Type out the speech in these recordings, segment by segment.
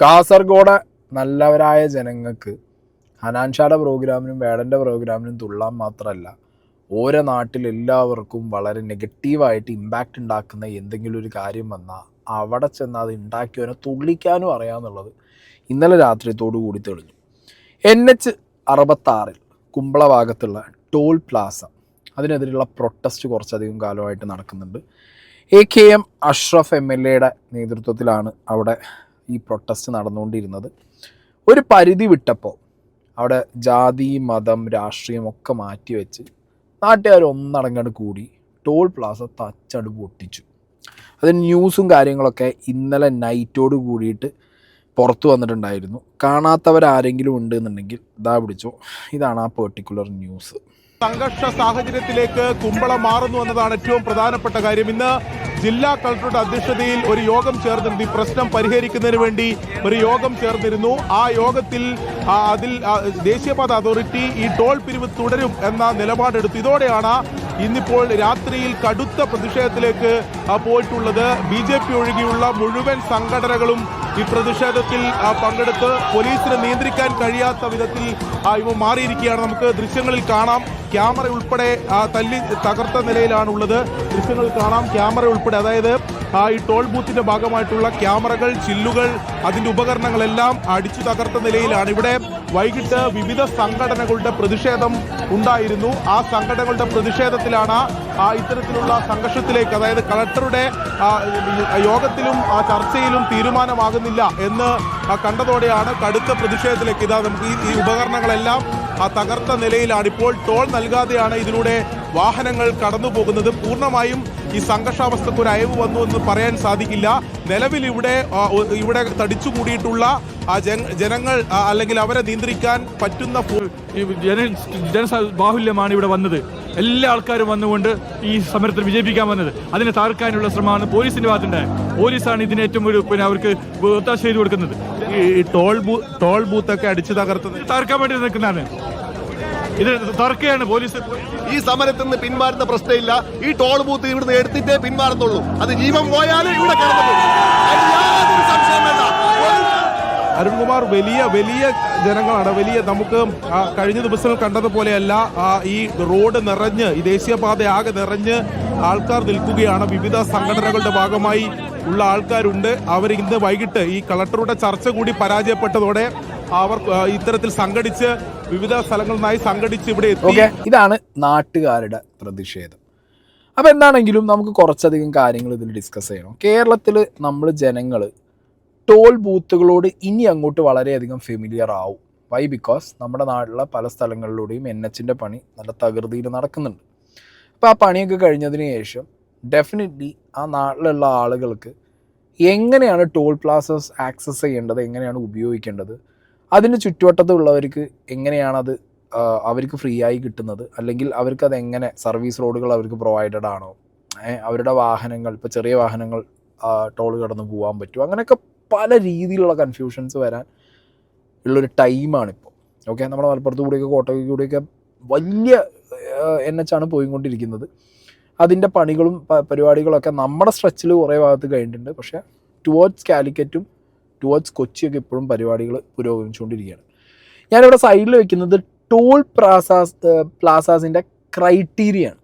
കാസർഗോഡ് നല്ലവരായ ജനങ്ങൾക്ക് ഹനാൻഷായുടെ പ്രോഗ്രാമിനും വേടൻ്റെ പ്രോഗ്രാമിനും തുള്ളാൻ മാത്രമല്ല ഓരോ നാട്ടിലെല്ലാവർക്കും വളരെ നെഗറ്റീവായിട്ട് ഇമ്പാക്റ്റ് ഉണ്ടാക്കുന്ന എന്തെങ്കിലും ഒരു കാര്യം വന്നാൽ അവിടെ ചെന്ന് അത് ഉണ്ടാക്കിയവനെ തുള്ളിക്കാനും അറിയാമെന്നുള്ളത് ഇന്നലെ രാത്രിയത്തോടു കൂടി തെളിഞ്ഞു. NH-66 കുമ്പള ഭാഗത്തുള്ള ടോൾ പ്ലാസ അതിനെതിരെയുള്ള പ്രൊട്ടസ്റ്റ് കുറച്ചധികം കാലമായിട്ട് നടക്കുന്നുണ്ട്. AKM അഷ്റഫ് MLA നേതൃത്വത്തിലാണ് അവിടെ ഈ പ്രൊട്ടസ്റ്റ് നടന്നുകൊണ്ടിരുന്നത്. ഒരു പരിധി വിട്ടപ്പോൾ അവിടെ ജാതി മതം രാഷ്ട്രീയം ഒക്കെ മാറ്റിവെച്ച് നാട്ടുകാർ ഒന്നടങ്ങാണ്ട് കൂടി ടോൾ പ്ലാസ തച്ചട് പൊട്ടിച്ചു. അതിന് ന്യൂസും കാര്യങ്ങളൊക്കെ ഇന്നലെ നൈറ്റോട് കൂടിയിട്ട് പുറത്തു വന്നിട്ടുണ്ടായിരുന്നു. കാണാത്തവരാരെങ്കിലും ഉണ്ടെന്നുണ്ടെങ്കിൽ ഇതാ പിടിച്ചോ, ഇതാണ് ആ പെർട്ടിക്കുലർ ന്യൂസ്. സംഘർഷ സാഹചര്യത്തിലേക്ക് കുമ്പളം മാറുന്നു എന്നതാണ് ഏറ്റവും പ്രധാനപ്പെട്ട കാര്യം. ഇന്ന് ജില്ലാ കളക്ടറുടെ അധ്യക്ഷതയിൽ ഒരു യോഗം ചേർന്നിരുന്നു. ഈ പ്രശ്നം പരിഹരിക്കുന്നതിന് വേണ്ടി ഒരു യോഗം ചേർന്നിരുന്നു. ആ യോഗത്തിൽ ദേശീയപാത അതോറിറ്റി ഈ ടോൾ പിരിവ് തുടരും എന്ന നിലപാടെടുത്തു. ഇതോടെയാണ് ഇന്നിപ്പോൾ രാത്രിയിൽ കടുത്ത പ്രതിഷേധത്തിലേക്ക് പോയിട്ടുള്ളത്. BJP ഒഴികെയുള്ള മുഴുവൻ സംഘടനകളും ഈ പ്രതിഷേധത്തിൽ പങ്കെടുത്ത് പോലീസിനെ നിയന്ത്രിക്കാൻ കഴിയാത്ത വിധത്തിൽ ഇവ മാറിയിരിക്കുകയാണ്. നമുക്ക് ദൃശ്യങ്ങളിൽ കാണാം. ക്യാമറ ഉൾപ്പെടെ തല്ലി തകർത്ത നിലയിലാണുള്ളത്. ദൃശ്യങ്ങൾ കാണാം. ക്യാമറ ഉൾപ്പെടെ, അതായത് ഈ ടോൾ ബൂത്തിന്റെ ഭാഗമായിട്ടുള്ള ക്യാമറകൾ, ചില്ലുകൾ, അതിന്റെ ഉപകരണങ്ങളെല്ലാം അടിച്ചു തകർത്ത നിലയിലാണ്. ഇവിടെ വൈകിട്ട് വിവിധ സംഘടനകളുടെ പ്രതിഷേധം ഉണ്ടായിരുന്നു. ആ സംഘടനകളുടെ പ്രതിഷേധത്തിലാണ് ഇത്തരത്തിലുള്ള സംഘർഷത്തിലേക്ക്, അതായത് കളക്ടറുടെ യോഗത്തിലും ചർച്ചയിലും തീരുമാനമാകുന്നില്ല എന്ന് കണ്ടതോടെയാണ് കടുത്ത പ്രതിഷേധത്തിലേക്ക്. ഇതാ നമുക്ക് ഈ ഉപകരണങ്ങളെല്ലാം തകർത്ത നിലയിലാണ്. ഇപ്പോൾ ടോൾ നൽകാതെയാണ് ഇതിലൂടെ വാഹനങ്ങൾ കടന്നു പോകുന്നത്. പൂർണ്ണമായും ഈ സംഘർഷാവസ്ഥക്ക് ഒരു അയവ് വന്നു എന്ന് പറയാൻ സാധിക്കില്ല. നിലവിൽ ഇവിടെ തടിച്ചുകൂടിയിട്ടുള്ള ജനങ്ങൾ അല്ലെങ്കിൽ അവരെ നിയന്ത്രിക്കാൻ പറ്റുന്ന ജനബാഹുല്യമാണ് ഇവിടെ വന്നത്. എല്ലാ ആൾക്കാരും വന്നുകൊണ്ട് ഈ സമരത്തിൽ വിജയിപ്പിക്കാൻ വന്നത്. അതിനെ തകർക്കാനുള്ള ശ്രമമാണ് പോലീസിന്റെ ഭാഗത്തുണ്ടായത്. പോലീസാണ് ഇതിന് ഏറ്റവും അവർക്ക് ഒത്താശ ചെയ്തു കൊടുക്കുന്നത്. ഈ ടോൾ ബൂത്തൊക്കെ അടിച്ചു തകർക്കാൻ വേണ്ടി നിൽക്കുന്നതാണ്. ഇത് തർക്കയാണ് പോലീസ്. ഈ സമരത്തിൽ നിന്ന് പിന്മാറുന്ന പ്രശ്നമില്ല. ഈ ടോൾ ബൂത്ത് ഇവിടുന്ന് എടുത്തിട്ടേ പിന്മാറത്തുള്ളൂ. അത് ജീവൻ പോയാലും ഇവിടെ അരുൺകുമാർ, വലിയ ജനങ്ങളാണ്. നമുക്ക് കഴിഞ്ഞ ദിവസങ്ങൾ കണ്ടതുപോലെയല്ല. ഈ റോഡ് നിറഞ്ഞ്, ഈ ദേശീയപാത ആകെ നിറഞ്ഞ് ആൾക്കാർ നിൽക്കുകയാണ്. വിവിധ സംഘടനകളുടെ ഭാഗമായി ഉള്ള ആൾക്കാരുണ്ട്. അവർ ഇന്ന് വൈകിട്ട് ഈ കളക്ടറുടെ ചർച്ച കൂടി പരാജയപ്പെട്ടതോടെ അവർ ഇത്തരത്തിൽ സംഘടിച്ച് വിവിധ സ്ഥലങ്ങളിൽ നിന്നായി സംഘടിച്ച് ഇവിടെ എത്തി. ഇതാണ് നാട്ടുകാരുടെ പ്രതിഷേധം. അപ്പം എന്താണെങ്കിലും നമുക്ക് കുറച്ചധികം കാര്യങ്ങൾ ഇതിൽ ഡിസ്കസ് ചെയ്യണം. കേരളത്തിൽ നമ്മൾ ജനങ്ങൾ ടോൾ ബൂത്തുകളോട് ഇനി അങ്ങോട്ട് വളരെയധികം ഫെമിലിയർ ആവും. വൈ? ബിക്കോസ് നമ്മുടെ നാട്ടിലെ പല സ്ഥലങ്ങളിലൂടെയും NH-ൻ്റെ പണി നല്ല തകൃതിയിൽ നടക്കുന്നുണ്ട്. അപ്പോൾ ആ പണിയൊക്കെ കഴിഞ്ഞതിന് ശേഷം ഡെഫിനറ്റ്ലി ആ നാട്ടിലുള്ള ആളുകൾക്ക് എങ്ങനെയാണ് ടോൾ പ്ലാസസ് ആക്സസ് ചെയ്യേണ്ടത്, എങ്ങനെയാണ് ഉപയോഗിക്കേണ്ടത്, അതിന് ചുറ്റുവട്ടത്തുള്ളവർക്ക് എങ്ങനെയാണത് അവർക്ക് ഫ്രീ ആയി കിട്ടുന്നത്, അല്ലെങ്കിൽ അവർക്കത് എങ്ങനെ സർവീസ് റോഡുകൾ അവർക്ക് പ്രൊവൈഡഡ് ആണോ, അവരുടെ വാഹനങ്ങൾ, ഇപ്പോൾ ചെറിയ വാഹനങ്ങൾ ടോൾ കടന്ന് പോകാൻ പറ്റുമോ, അങ്ങനെയൊക്കെ പല രീതിയിലുള്ള കൺഫ്യൂഷൻസ് വരാൻ ഉള്ളൊരു ടൈമാണിപ്പോൾ. ഓക്കെ, നമ്മുടെ മലപ്പുറത്ത് കൂടിയൊക്കെ കോട്ടയ്ക്ക് കൂടിയൊക്കെ വലിയ NH ആണ് പോയിക്കൊണ്ടിരിക്കുന്നത്. അതിൻ്റെ പണികളും പരിപാടികളൊക്കെ നമ്മുടെ സ്ട്രെച്ചിൽ കുറേ ഭാഗത്ത് കഴിഞ്ഞിട്ടുണ്ട്. പക്ഷേ ടുവേർഡ്സ് കാലിക്കറ്റും ടുവേർഡ്സ് കൊച്ചിയൊക്കെ ഇപ്പോഴും പരിപാടികൾ പുരോഗമിച്ചുകൊണ്ടിരിക്കുകയാണ്. ഞാനിവിടെ സൈഡിൽ വെക്കുന്നത് ടോൾ പ്ലാസാസിൻ്റെ ക്രൈറ്റീരിയയാണ്.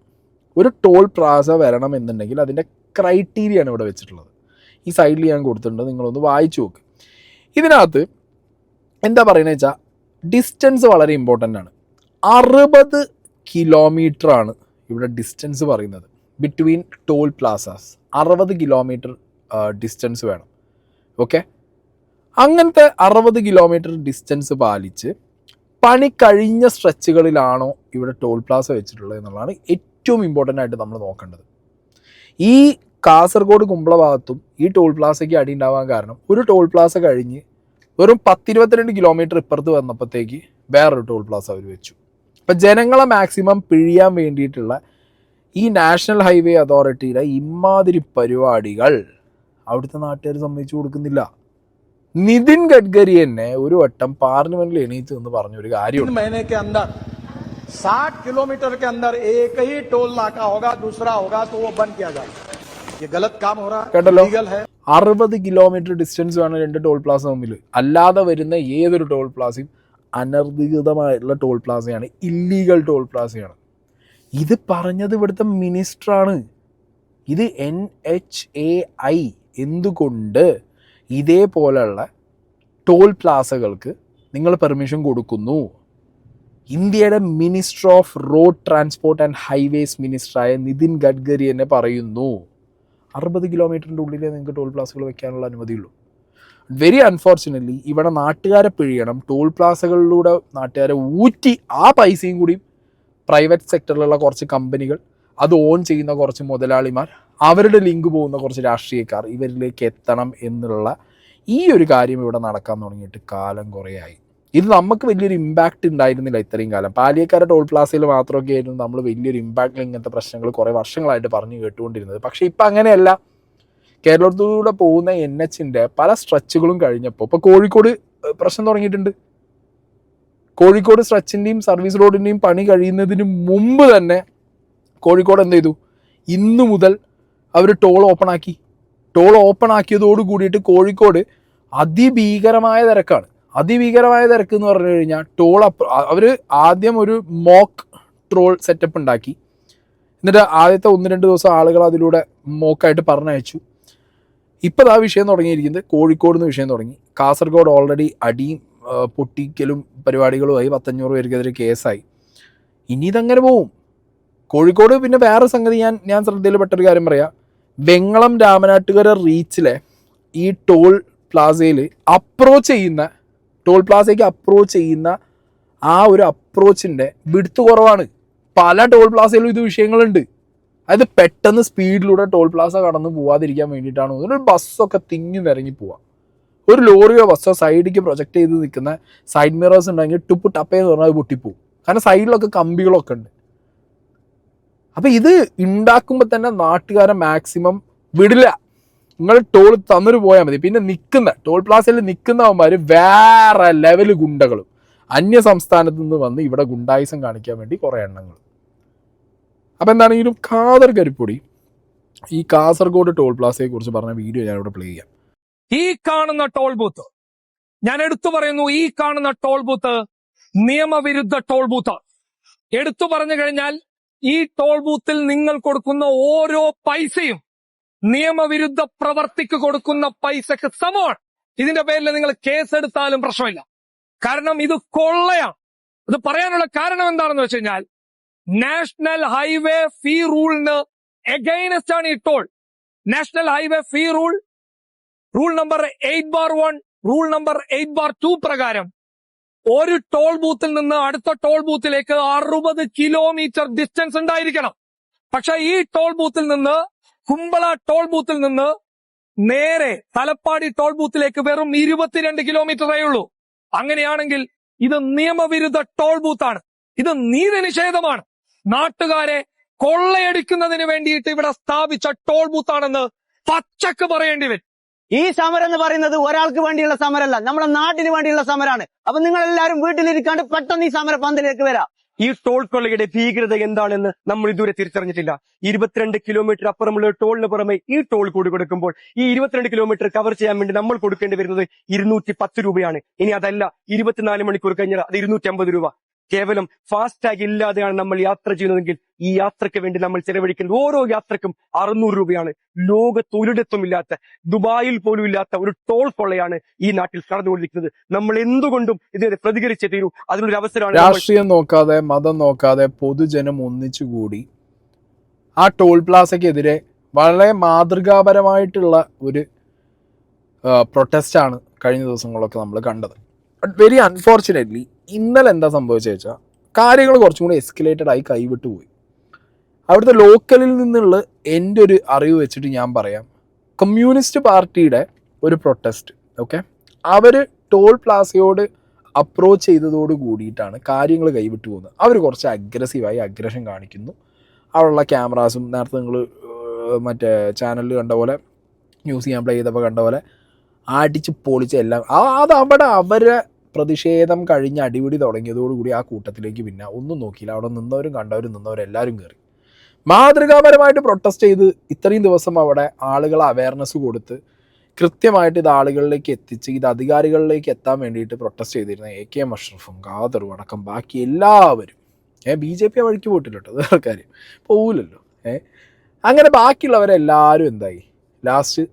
ഒരു ടോൾ പ്ലാസ വരണം എന്നുണ്ടെങ്കിൽ അതിൻ്റെ ക്രൈറ്റീരിയയാണ് ഇവിടെ വെച്ചിട്ടുള്ളത്. ഈ സൈഡിൽ ഞാൻ കൊടുത്തിട്ടുണ്ട്, നിങ്ങളൊന്ന് വായിച്ചു നോക്ക്. ഇതിനകത്ത് എന്താ പറയുന്നത് വെച്ചാൽ ഡിസ്റ്റൻസ് വളരെ ഇമ്പോർട്ടൻ്റ് ആണ്. 60 കിലോമീറ്ററാണ് ഇവിടെ ഡിസ്റ്റൻസ് പറയുന്നത് between toll plazas. 60 kilometre distance വേണം. ഓക്കെ, അങ്ങനത്തെ 60 കിലോമീറ്റർ ഡിസ്റ്റൻസ് പാലിച്ച് പണി കഴിഞ്ഞ സ്ട്രെച്ചുകളിലാണോ ഇവിടെ ടോൾ പ്ലാസ വെച്ചിട്ടുള്ളത് എന്നുള്ളതാണ് ഏറ്റവും ഇമ്പോർട്ടൻ്റ് ആയിട്ട് നമ്മൾ നോക്കേണ്ടത്. ഈ കാസർഗോഡ് കുമ്പള ഭാഗത്തും ഈ ടോൾ പ്ലാസയ്ക്ക് അടി ഉണ്ടാവാൻ കാരണം ഒരു ടോൾ പ്ലാസ കഴിഞ്ഞ് വെറും 10-22 കിലോമീറ്റർ ഇപ്പുറത്ത് വന്നപ്പോഴത്തേക്ക് വേറൊരു ടോൾ പ്ലാസ അവർ വെച്ചു. അപ്പം ജനങ്ങളെ മാക്സിമം പിഴിയാൻ വേണ്ടിയിട്ടുള്ള ഈ നാഷണൽ ഹൈവേ അതോറിറ്റിയുടെ ഇമാതിരി പരിപാടികൾ അവിടുത്തെ നാട്ടുകാർ സമ്മതിച്ചു കൊടുക്കുന്നില്ല. നിതിൻ ഗഡ്കരി തന്നെ ഒരു വട്ടം പാർലമെന്റിൽ എണീറ്റ് എന്ന് പറഞ്ഞൊരു കാര്യമുണ്ട്. 60 किलोमीटर के अंदर एक ही टोल नाका होगा, दूसरा होगा तो वो बंद किया जाए. ये गलत काम हो रहा है, കേട്ടല്ലോ. 60 കിലോമീറ്റർ ഡിസ്റ്റൻസ് വേണം 2 ടോൾ പ്ലാസ തമ്മിൽ. അല്ലാതെ വരുന്ന ഏതൊരു ടോൾ പ്ലാസയും അനധികൃതമായിട്ടുള്ള ടോൾ പ്ലാസയാണ്, ഇല്ലീഗൽ ടോൾ പ്ലാസയാണ്. ഇത് പറഞ്ഞത് ഇവിടുത്തെ മിനിസ്റ്ററാണ്. ഇത് NHAI എന്തുകൊണ്ട് ഇതേപോലെയുള്ള ടോൾ പ്ലാസകൾക്ക് നിങ്ങൾ പെർമിഷൻ കൊടുക്കുന്നു? ഇന്ത്യയുടെ minister of road transport and highways മിനിസ്റ്ററായ നിതിൻ ഗഡ്കരി എന്നെ പറയുന്നു 60 കിലോമീറ്ററിൻ്റെ ഉള്ളിലേ നിങ്ങൾക്ക് ടോൾ പ്ലാസകൾ വെക്കാനുള്ള അനുമതിയുള്ളൂ. വെരി അൺഫോർച്ചുനേറ്റ്ലി ഇവിടെ നാട്ടുകാരെ പിഴിയണം, ടോൾ പ്ലാസകളിലൂടെ നാട്ടുകാരെ ഊറ്റി ആ പൈസയും കൂടി പ്രൈവറ്റ് സെക്ടറിലുള്ള കുറച്ച് കമ്പനികൾ, അത് ഓൺ ചെയ്യുന്ന കുറച്ച് മുതലാളിമാർ, അവരുടെ ലിങ്ക് പോകുന്ന കുറച്ച് രാഷ്ട്രീയക്കാർ, ഇവരിലേക്ക് എത്തണം എന്നുള്ള ഈ ഒരു കാര്യം ഇവിടെ നടക്കാൻ തുടങ്ങിയിട്ട് കാലം കുറേയായി. ഇത് നമുക്ക് വലിയൊരു ഇമ്പാക്റ്റ് ഉണ്ടായിരുന്നില്ല ഇത്രയും കാലം. പാലിയേക്കാര ടോൾ പ്ലാസയിൽ മാത്രമൊക്കെ ആയിരുന്നു നമ്മൾ വലിയൊരു ഇമ്പാക്റ്റിൽ ഇങ്ങനത്തെ പ്രശ്നങ്ങൾ കുറേ വർഷങ്ങളായിട്ട് പറഞ്ഞു കേട്ടുകൊണ്ടിരുന്നത്. പക്ഷേ ഇപ്പം അങ്ങനെയല്ല. കേരളത്തിലൂടെ പോകുന്ന NHന്റെ പല സ്ട്രെച്ചുകളും കഴിഞ്ഞപ്പോൾ ഇപ്പോൾ കോഴിക്കോട് പ്രശ്നം തുടങ്ങിയിട്ടുണ്ട്. കോഴിക്കോട് സ്ട്രെച്ചിൻ്റെയും സർവീസ് റോഡിൻ്റെയും പണി കഴിയുന്നതിന് മുമ്പ് തന്നെ കോഴിക്കോട് എന്ത് ചെയ്തു? ഇന്നു മുതൽ അവർ ടോൾ ഓപ്പണാക്കി. ടോൾ ഓപ്പൺ ആക്കിയതോട് കൂടിയിട്ട് കോഴിക്കോട് അതിഭീകരമായ തിരക്കാണ്. അതിഭീകരമായ തിരക്ക് എന്ന് പറഞ്ഞു കഴിഞ്ഞാൽ അവർ ആദ്യം ഒരു മോക്ക് ട്രോൾ സെറ്റപ്പ് ഉണ്ടാക്കി. എന്നിട്ട് ആദ്യത്തെ 1-2 ദിവസം ആളുകൾ അതിലൂടെ മോക്കായിട്ട് പറഞ്ഞയച്ചു. ഇപ്പോൾ ആ വിഷയം തുടങ്ങിയിരിക്കുന്നത് കോഴിക്കോട് നിന്ന് വിഷയം തുടങ്ങി. കാസർഗോഡ് ഓൾറെഡി അടിയും പൊട്ടിക്കലും പരിപാടികളുമായി 500 പേർക്കെതിരെ കേസായി. ഇനി ഇതങ്ങനെ പോവും. കോഴിക്കോട് പിന്നെ വേറെ സംഗതി ഞാൻ ശ്രദ്ധയിൽപ്പെട്ടൊരു കാര്യം പറയാം. വെങ്ങളം രാമനാട്ടുകര റീച്ചിലെ ഈ ടോൾ പ്ലാസയിൽ ടോൾ പ്ലാസയ്ക്ക് അപ്രോച്ച് ചെയ്യുന്ന ആ ഒരു അപ്രോച്ചിൻ്റെ വിഡ്ത്ത് കുറവാണ്. പല ടോൾ പ്ലാസയിലും ഇത് വിഷയങ്ങളുണ്ട്. അതായത് പെട്ടെന്ന് സ്പീഡിലൂടെ ടോൾ പ്ലാസ കടന്ന് പോവാതിരിക്കാൻ വേണ്ടിയിട്ടാണ് ഒരു ബസ്സൊക്കെ തിങ്ങി നിരങ്ങി പോവുക. ഒരു ലോറിയോ ബസ്സോ സൈഡിലേക്ക് പ്രൊജക്റ്റ് ചെയ്ത് നിൽക്കുന്ന സൈഡ് മിറേഴ്സ് ഉണ്ടെങ്കിൽ ടുപ്പ് ടപ്പേന്ന് പറഞ്ഞാൽ അത് പൊട്ടിപ്പോവും. കാരണം സൈഡിലൊക്കെ കമ്പികളൊക്കെ ഉണ്ട്. അപ്പം ഇത് ഉണ്ടാക്കുമ്പോൾ തന്നെ നാട്ടുകാരെ മാക്സിമം വിടില്ല. നിങ്ങൾ ടോൾ തന്നിട്ട് പോയാൽ മതി. പിന്നെ ടോൾ പ്ലാസയിൽ നിൽക്കുന്നവന്മാർ വേറെ ലെവൽ ഗുണ്ടകളും അന്യ സംസ്ഥാനത്ത് നിന്ന് വന്ന് ഇവിടെ ഗുണ്ടായിസം കാണിക്കാൻ വേണ്ടി കുറേ എണ്ണങ്ങൾ. അപ്പം എന്താണെങ്കിലും ഖാദർ കരിപ്പൊടി ഈ കാസർഗോഡ് ടോൾ പ്ലാസയെ കുറിച്ച് പറഞ്ഞ വീഡിയോ ഞാനിവിടെ പ്ലേ ചെയ്യാം. ഈ കാണുന്ന ടോൾ ബൂത്ത്, ഞാൻ എടുത്തു പറയുന്നു, ഈ കാണുന്ന ടോൾ ബൂത്ത് നിയമവിരുദ്ധ ടോൾ ബൂത്ത്. എടുത്തു പറഞ്ഞു കഴിഞ്ഞാൽ ഈ ടോൾ ബൂത്തിൽ നിങ്ങൾ കൊടുക്കുന്ന ഓരോ പൈസയും നിയമവിരുദ്ധ പ്രവർത്തിക്ക് കൊടുക്കുന്ന പൈസക്ക് സമമാണ്. ഇതിന്റെ പേരിൽ നിങ്ങൾ കേസെടുത്താലും പ്രശ്നമില്ല. കാരണം ഇത് കൊള്ളയാണ്. ഇത് പറയാനുള്ള കാരണം എന്താണെന്ന് വെച്ച് കഴിഞ്ഞാൽ നാഷണൽ ഹൈവേ ഫീ റൂളിന് എഗൈനസ്റ്റ് ആണ് ഈ ടോൾ. നാഷണൽ ഹൈവേ ഫീ റൂൾ നമ്പർ 8/1, റൂൾ നമ്പർ 8/2 പ്രകാരം ഒരു ടോൾ ബൂത്തിൽ നിന്ന് അടുത്ത ടോൾ ബൂത്തിലേക്ക് 60 കിലോമീറ്റർ ഡിസ്റ്റൻസ് ഉണ്ടായിരിക്കണം. പക്ഷെ ഈ ടോൾ ബൂത്തിൽ നിന്ന്, കുമ്പള ടോൾ ബൂത്തിൽ നിന്ന് നേരെ തലപ്പാടി ടോൾ ബൂത്തിലേക്ക് വെറും 22 കിലോമീറ്ററേ ഉള്ളൂ. അങ്ങനെയാണെങ്കിൽ ഇത് നിയമവിരുദ്ധ ടോൾ ബൂത്താണ്. ഇത് നീതി നിഷേധമാണ്. നാട്ടുകാരെ കൊള്ളയടിക്കുന്നതിന് വേണ്ടിയിട്ട് ഇവിടെ സ്ഥാപിച്ച ടോൾ ബൂത്താണെന്ന് പച്ചക്ക് പറയേണ്ടി വരും. ഈ സമരം എന്ന് പറയുന്നത് ഒരാൾക്ക് വേണ്ടിയുള്ള സമരമല്ല, നമ്മുടെ നാട്ടിന് വേണ്ടിയുള്ള സമരമാണ്. അപ്പൊ നിങ്ങൾ എല്ലാവരും വീട്ടിലിരിക്കാണ്ട് പെട്ടെന്ന് ഈ സമര പന്തലിലേക്ക് വരാം. ഈ ടോൾ കൊള്ളയുടെ ഭീകരത എന്താണെന്ന് നമ്മൾ ഇതുവരെ തിരിച്ചറിഞ്ഞിട്ടില്ല. 22 കിലോമീറ്റർ അപ്പുറമുള്ള ടോളിന് പുറമെ ഈ ടോൾ കൂടി കൊടുക്കുമ്പോൾ ഈ 22 കിലോമീറ്റർ കവർ ചെയ്യാൻ വേണ്ടി നമ്മൾ കൊടുക്കേണ്ടി വരുന്നത് 210 രൂപയാണ്. ഇനി അതല്ല, 24 മണിക്കൂർ കഴിഞ്ഞാൽ അത് 250 രൂപ. കേവലം ഫാസ്ടാഗ് ഇല്ലാതെയാണ് നമ്മൾ യാത്ര ചെയ്യുന്നതെങ്കിൽ ഈ യാത്രയ്ക്ക് വേണ്ടി നമ്മൾ ചെലവഴിക്കുന്നത് ഓരോ യാത്രക്കും 600 രൂപയാണ്. ലോകത്തൊരിടത്തുമില്ലാത്ത, ദുബായിൽ പോലും ഇല്ലാത്ത ഒരു ടോൾ കൊള്ളയാണ് ഈ നാട്ടിൽ കടന്നുകൊണ്ടിരിക്കുന്നത്. നമ്മൾ എന്തുകൊണ്ടും ഇതിനെ പ്രതികരിച്ചേ തീരൂ. അതിനൊരു അവസരമാണ്. രാഷ്ട്രീയം നോക്കാതെ, മതം നോക്കാതെ പൊതുജനം ഒന്നിച്ചുകൂടി ആ ടോൾ പ്ലാസയ്ക്കെതിരെ വളരെ മാതൃകാപരമായിട്ടുള്ള ഒരു പ്രൊട്ടസ്റ്റാണ് കഴിഞ്ഞ ദിവസങ്ങളൊക്കെ നമ്മൾ കണ്ടത്. ബട്ട് വെരി അൺഫോർച്ചുനേറ്റ്ലി ഇന്നലെ എന്താ സംഭവിച്ചത് വെച്ചാൽ കാര്യങ്ങൾ കുറച്ചും കൂടി എസ്കലേറ്റഡ് ആയി കൈവിട്ടു പോയി. അവിടുത്തെ ലോക്കലിൽ നിന്നുള്ള എൻ്റെ ഒരു അറിവ് വെച്ചിട്ട് ഞാൻ പറയാം, കമ്മ്യൂണിസ്റ്റ് പാർട്ടിയുടെ ഒരു പ്രൊട്ടസ്റ്റ്, ഓക്കെ, അവർ ടോൾ പ്ലാസയോട് അപ്രോച്ച് ചെയ്തതോട് കൂടിയിട്ടാണ് കാര്യങ്ങൾ കൈവിട്ടു പോകുന്നത്. അവർ കുറച്ച് അഗ്രസീവായി അഗ്രഷൻ കാണിക്കുന്നു. അവിടെയുള്ള ക്യാമറാസും നേരത്തെ നിങ്ങൾ മറ്റേ ചാനലിൽ കണ്ട പോലെ, ന്യൂസ് ചെയ്യാൻ പ്ലേ ചെയ്തപ്പോൾ കണ്ട പോലെ അടിച്ച് പൊളിച്ച് എല്ലാം അത് അവിടെ അവരെ പ്രതിഷേധം കഴിഞ്ഞ് അടിപിടി തുടങ്ങിയതോടുകൂടി ആ കൂട്ടത്തിലേക്ക് പിന്നെ ഒന്നും നോക്കിയില്ല. അവിടെ നിന്നവരും കണ്ടവരും എല്ലാവരും കയറി മാതൃകാപരമായിട്ട് പ്രൊട്ടസ്റ്റ് ചെയ്ത് ഇത്രയും ദിവസം അവിടെ ആളുകളെ അവയർനെസ് കൊടുത്ത് കൃത്യമായിട്ട് ഇത് ആളുകളിലേക്ക് എത്തിച്ച് ഇത് അധികാരികളിലേക്ക് എത്താൻ വേണ്ടിയിട്ട് പ്രൊട്ടസ്റ്റ് ചെയ്തിരുന്ന AK അഷ്റഫും ഖാദറും അടക്കം ബാക്കി എല്ലാവരും BJP ആ വഴിക്ക് പോയിട്ടില്ല കേട്ടോ, വേറെ കാര്യം പോകില്ലല്ലോ. അങ്ങനെ ബാക്കിയുള്ളവരെല്ലാവരും എന്തായി, ലാസ്റ്റ്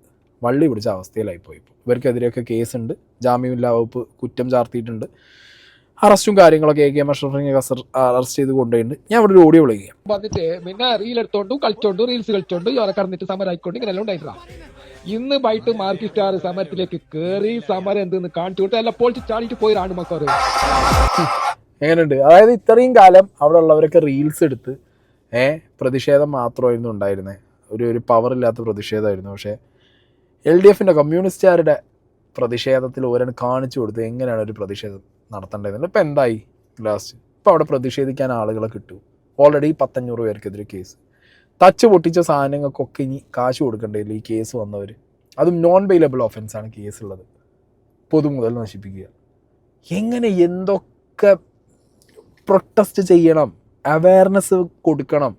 വള്ളി പിടിച്ച അവസ്ഥയിലായിപ്പോയി. ഇവർക്കെതിരെയൊക്കെ കേസുണ്ട്, ജാമ്യമില്ലാ വകുപ്പ് കുറ്റം ചാർത്തിയിട്ടുണ്ട്, അറസ്റ്റും കാര്യങ്ങളൊക്കെ AK അഷ്റഫിനെ അറസ്റ്റ് ചെയ്ത് കൊണ്ടുപോയിട്ടുണ്ട്. ഞാൻ ഇവിടെ ഒരു ഓഡിയോ വിളിക്കുക. വന്നിട്ട് പിന്നെ റീൽ എടുത്തോണ്ടും കളിച്ചോണ്ടും റീൽസ് കളിച്ചോണ്ടും ഇവരെ കടന്നിട്ട് സമരം ആയിക്കൊണ്ട് ഇങ്ങനെല്ലാം ഉണ്ടായിട്ടാ. ഇന്ന് ബൈട്ട് മാർക്കി സ്റ്റാർ സമരത്തിലേക്ക് കയറി സമരം എന്തെന്ന് കാണിച്ചു കൊടുത്ത് എല്ലാം പൊളിച്ച് ചാടിയിട്ട് പോയി റാണുമക്കാറ്. എങ്ങനെയുണ്ട്? അതായത് ഇത്രയും കാലം അവിടെ ഉള്ളവരൊക്കെ റീൽസ് എടുത്ത് പ്രതിഷേധം മാത്രമായിരുന്നു ഉണ്ടായിരുന്നത്, ഒരു പവർ ഇല്ലാത്ത പ്രതിഷേധമായിരുന്നു. പക്ഷേ LDFിൻ്റെ കമ്മ്യൂണിസ്റ്റുകാരുടെ പ്രതിഷേധത്തിൽ ഓരോന്ന് കാണിച്ചു കൊടുത്ത് എങ്ങനെയാണ് ഒരു പ്രതിഷേധം നടത്തേണ്ടതെന്ന്. ഇപ്പം എന്തായി ലാസ്റ്റ്? ഇപ്പോൾ അവിടെ പ്രതിഷേധിക്കാൻ ആളുകളെ കിട്ടും. ഓൾറെഡി 1,500 പേർക്കെതിരെ കേസ്. തച്ച് പൊട്ടിച്ച സാധനങ്ങൾക്കൊക്കെ ഇനി കാശ് കൊടുക്കേണ്ടതില്ല ഈ കേസ് വന്നവർ. അതും നോൺ ബെയിലബിൾ ഓഫൻസാണ് കേസുള്ളത്. പൊതുമുതൽ നശിപ്പിക്കുക. എങ്ങനെ എന്തൊക്കെ പ്രൊട്ടസ്റ്റ് ചെയ്യണം, അവയർനെസ് കൊടുക്കണം.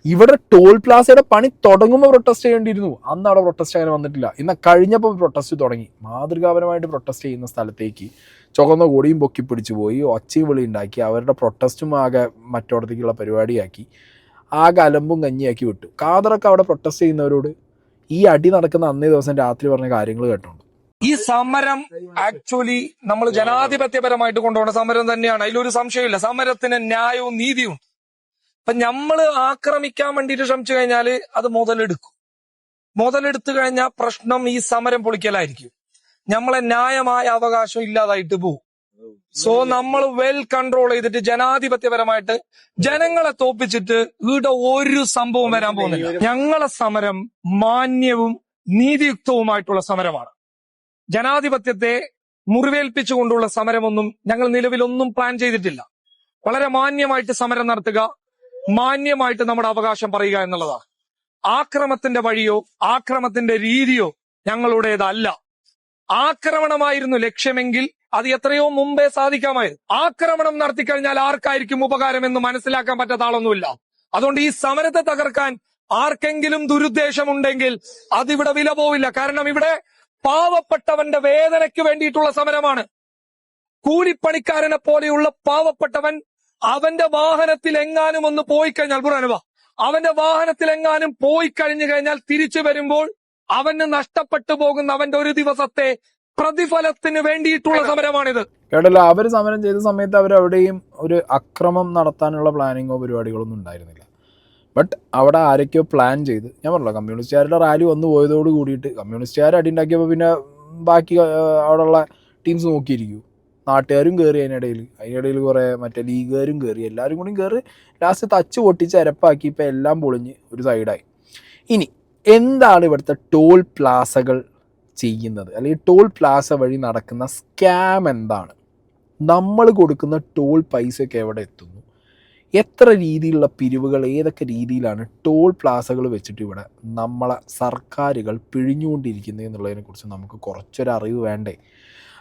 ഇവിടെ ടോൾ പ്ലാസയുടെ പണി തുടങ്ങുമ്പോൾ പ്രൊട്ടസ്റ്റ് ചെയ്യേണ്ടിയിരുന്നു. അന്ന് അവിടെ പ്രൊട്ടസ്റ്റ് അങ്ങനെ വന്നിട്ടില്ല. ഇന്ന് കഴിഞ്ഞപ്പോൾ പ്രൊട്ടസ്റ്റ് തുടങ്ങി. മാതൃകാപരമായിട്ട് പ്രൊട്ടസ്റ്റ് ചെയ്യുന്ന സ്ഥലത്തേക്ക് ചുവന്ന കൊടിയും പൊക്കി പിടിച്ചു പോയി ഒച്ചയും വിളി ഉണ്ടാക്കി അവരുടെ പ്രൊട്ടസ്റ്റും ആകെ മറ്റോടത്തേക്കുള്ള പരിപാടിയാക്കി ആകെ അലമ്പും കഞ്ഞിയാക്കി വിട്ടു. ഖാദറൊക്കെ അവിടെ പ്രൊട്ടസ്റ്റ് ചെയ്യുന്നവരോട് ഈ അടി നടക്കുന്ന അന്നേ ദിവസം രാത്രി പറഞ്ഞ കാര്യങ്ങൾ കേട്ടോണ്ട്. ഈ സമരം ആക്ച്വലി നമ്മൾ ജനാധിപത്യപരമായിട്ട് കൊണ്ടുപോകുന്ന സമരം തന്നെയാണ്, അതിലൊരു സംശയമില്ല. സമരത്തിന് ന്യായവും നീതിയും. അപ്പൊ നമ്മള് ആക്രമിക്കാൻ വേണ്ടിയിട്ട് ശ്രമിച്ചു കഴിഞ്ഞാല് അത് മുതലെടുത്തു കഴിഞ്ഞാൽ പ്രശ്നം ഈ സമരം പൊളിക്കലായിരിക്കും. നമ്മളെ ന്യായമായ അവകാശം ഇല്ലാതായിട്ട് പോകും. സോ നമ്മൾ വെൽ കൺട്രോൾ ചെയ്തിട്ട് ജനാധിപത്യപരമായിട്ട് ജനങ്ങളെ തോപ്പിച്ചിട്ട് ഇവിടെ ഒരു സംഭവം വരാൻ പോകുന്നില്ല. ഞങ്ങളെ സമരം മാന്യവും നീതിയുക്തവുമായിട്ടുള്ള സമരമാണ്. ജനാധിപത്യത്തെ മുറിവേൽപ്പിച്ചുകൊണ്ടുള്ള സമരമൊന്നും ഞങ്ങൾ നിലവിലൊന്നും പ്ലാൻ ചെയ്തിട്ടില്ല. വളരെ മാന്യമായിട്ട് സമരം നടത്തുക, മാന്യമായിട്ട് നമ്മുടെ അവകാശം പറയുക എന്നുള്ളതാണ്. ആക്രമത്തിന്റെ വഴിയോ ആക്രമത്തിന്റെ രീതിയോ ഞങ്ങളുടേതല്ല. ആക്രമണമായിരുന്നു ലക്ഷ്യമെങ്കിൽ അത് എത്രയോ മുമ്പേ സാധിക്കാമായിരുന്നു. ആക്രമണം നടത്തിക്കഴിഞ്ഞാൽ ആർക്കായിരിക്കും ഉപകാരമെന്ന് മനസ്സിലാക്കാൻ പറ്റാത്ത ആളൊന്നുമില്ല. അതുകൊണ്ട് ഈ സമരത്തെ തകർക്കാൻ ആർക്കെങ്കിലും ദുരുദ്ദേശമുണ്ടെങ്കിൽ അതിവിടെ വില പോവില്ല. കാരണം ഇവിടെ പാവപ്പെട്ടവന്റെ വേദനയ്ക്ക് വേണ്ടിയിട്ടുള്ള സമരമാണ്. കൂലിപ്പണിക്കാരനെ പോലെയുള്ള പാവപ്പെട്ടവൻ അവന്റെ വാഹനത്തിൽ എങ്ങാനും ഒന്ന് പോയി കഴിഞ്ഞാൽ അവന്റെ വാഹനത്തിൽ എങ്ങാനും പോയി കഴിഞ്ഞു കഴിഞ്ഞാൽ തിരിച്ചു വരുമ്പോൾ അവന് നഷ്ടപ്പെട്ടു പോകുന്ന അവന്റെ ഒരു ദിവസത്തെ പ്രതിഫലത്തിന് വേണ്ടിയിട്ടുള്ള സമരമാണിത്. കേട്ടല്ലോ, അവർ സമരം ചെയ്ത സമയത്ത് അവരവിടെയും ഒരു അക്രമം നടത്താനുള്ള പ്ലാനിങ്ങോ പരിപാടികളൊന്നും ഉണ്ടായിരുന്നില്ല. ബട്ട് അവിടെ ആരൊക്കെയോ പ്ലാൻ ചെയ്ത്, ഞാൻ പറഞ്ഞല്ലോ കമ്മ്യൂണിസ്റ്റുകാരുടെ റാലി വന്നു പോയതോട് കൂടിയിട്ട് കമ്മ്യൂണിസ്റ്റുകാർ അടി ഉണ്ടാക്കിയപ്പോൾ പിന്നെ ബാക്കി അവിടെയുള്ള ടീംസ് നോക്കിയിരിക്കും. നാട്ടുകാരും കയറി അതിനിടയിൽ കുറേ മറ്റേ ലീഗുകാരും കയറി, എല്ലാവരും കൂടി കയറി ലാസ്റ്റ് തച്ച് പൊട്ടിച്ച് അരപ്പാക്കി ഇപ്പോൾ എല്ലാം പൊളിഞ്ഞ് ഒരു സൈഡായി. ഇനി എന്താണ് ഇവിടുത്തെ ടോൾ പ്ലാസകൾ ചെയ്യുന്നത്, അല്ലെങ്കിൽ ടോൾ പ്ലാസ വഴി നടക്കുന്ന സ്കാം എന്താണ്? നമ്മൾ കൊടുക്കുന്ന ടോൾ പൈസയൊക്കെ എവിടെ എത്തുന്നു, എത്ര രീതിയിലുള്ള പിരിവുകൾ ഏതൊക്കെ രീതിയിലാണ് ടോൾ പ്ലാസകൾ വെച്ചിട്ട് ഇവിടെ നമ്മളെ സർക്കാരുകൾ പിഴിഞ്ഞുകൊണ്ടിരിക്കുന്നത് എന്നുള്ളതിനെക്കുറിച്ച് നമുക്ക് കുറച്ചൊരറിവ് വേണ്ടേ?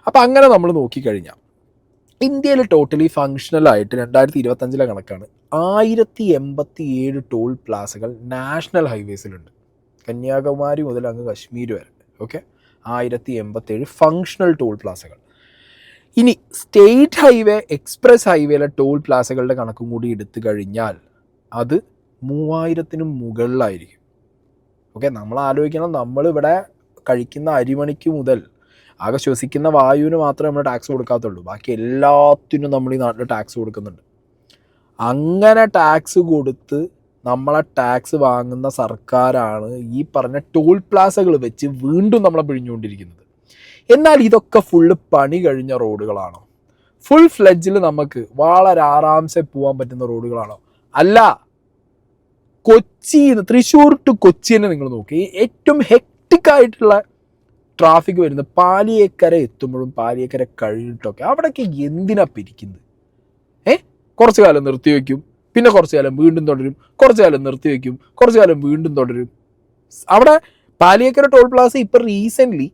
അപ്പം അങ്ങനെ നമ്മൾ നോക്കിക്കഴിഞ്ഞാൽ ഇന്ത്യയിൽ ടോട്ടലി ഫങ്ഷണലായിട്ട് 2025 കണക്കാണ് 1087 ടോൾ പ്ലാസകൾ നാഷണൽ ഹൈവേസിലുണ്ട്. കന്യാകുമാരി മുതൽ അങ്ങ് കശ്മീർ വരെ. ഓക്കെ, 1087 ഫങ്ഷണൽ ടോൾ പ്ലാസകൾ. ഇനി സ്റ്റേറ്റ് ഹൈവേ, എക്സ്പ്രസ് ഹൈവേയിലെ ടോൾ പ്ലാസകളുടെ കണക്കും കൂടി എടുത്തു കഴിഞ്ഞാൽ അത് 3000-നും മുകളിലായിരിക്കും. ഓക്കെ, നമ്മൾ ആലോചിക്കണം, നമ്മളിവിടെ കഴിക്കുന്ന അരിമണിക്ക് മുതൽ ആകെ ശ്വസിക്കുന്ന വായുവിന് മാത്രമേ നമ്മൾ ടാക്സ് കൊടുക്കാത്തുള്ളൂ, ബാക്കി എല്ലാത്തിനും നമ്മൾ ഈ നാട്ടിൽ ടാക്സ് കൊടുക്കുന്നുണ്ട്. അങ്ങനെ ടാക്സ് കൊടുത്ത് നമ്മളെ ടാക്സ് വാങ്ങുന്ന സർക്കാരാണ് ഈ പറഞ്ഞ ടോൾ പ്ലാസകൾ വെച്ച് വീണ്ടും നമ്മളെ പിഴിഞ്ഞുകൊണ്ടിരിക്കുന്നത്. എന്നാൽ ഇതൊക്കെ ഫുള്ള് പണി കഴിഞ്ഞ റോഡുകളാണോ? ഫുൾ ഫ്ലെഡ്ജിൽ നമുക്ക് വളരെ ആറാംസെ പോകാൻ പറ്റുന്ന റോഡുകളാണോ? അല്ല. തൃശ്ശൂർ ടു കൊച്ചി തന്നെ നിങ്ങൾ നോക്കി, ഏറ്റവും ഹെക്ടിക്കായിട്ടുള്ള ട്രാഫിക് വരുന്നത് പാലിയേക്കര എത്തുമ്പോഴും പാലിയേക്കര കഴിഞ്ഞിട്ടൊക്കെ. അവിടെയൊക്കെ എന്തിനാ പിരിക്കുന്നത്? കുറച്ചു കാലം നിർത്തിവെക്കും, പിന്നെ കുറച്ചു കാലം വീണ്ടും തുടരും, കുറച്ചു കാലം നിർത്തിവെക്കും, കുറച്ചു കാലം വീണ്ടും തുടരും. അവിടെ പാലിയേക്കര ടോൾ പ്ലാസ ഇപ്പം റീസെൻ്റ്ലി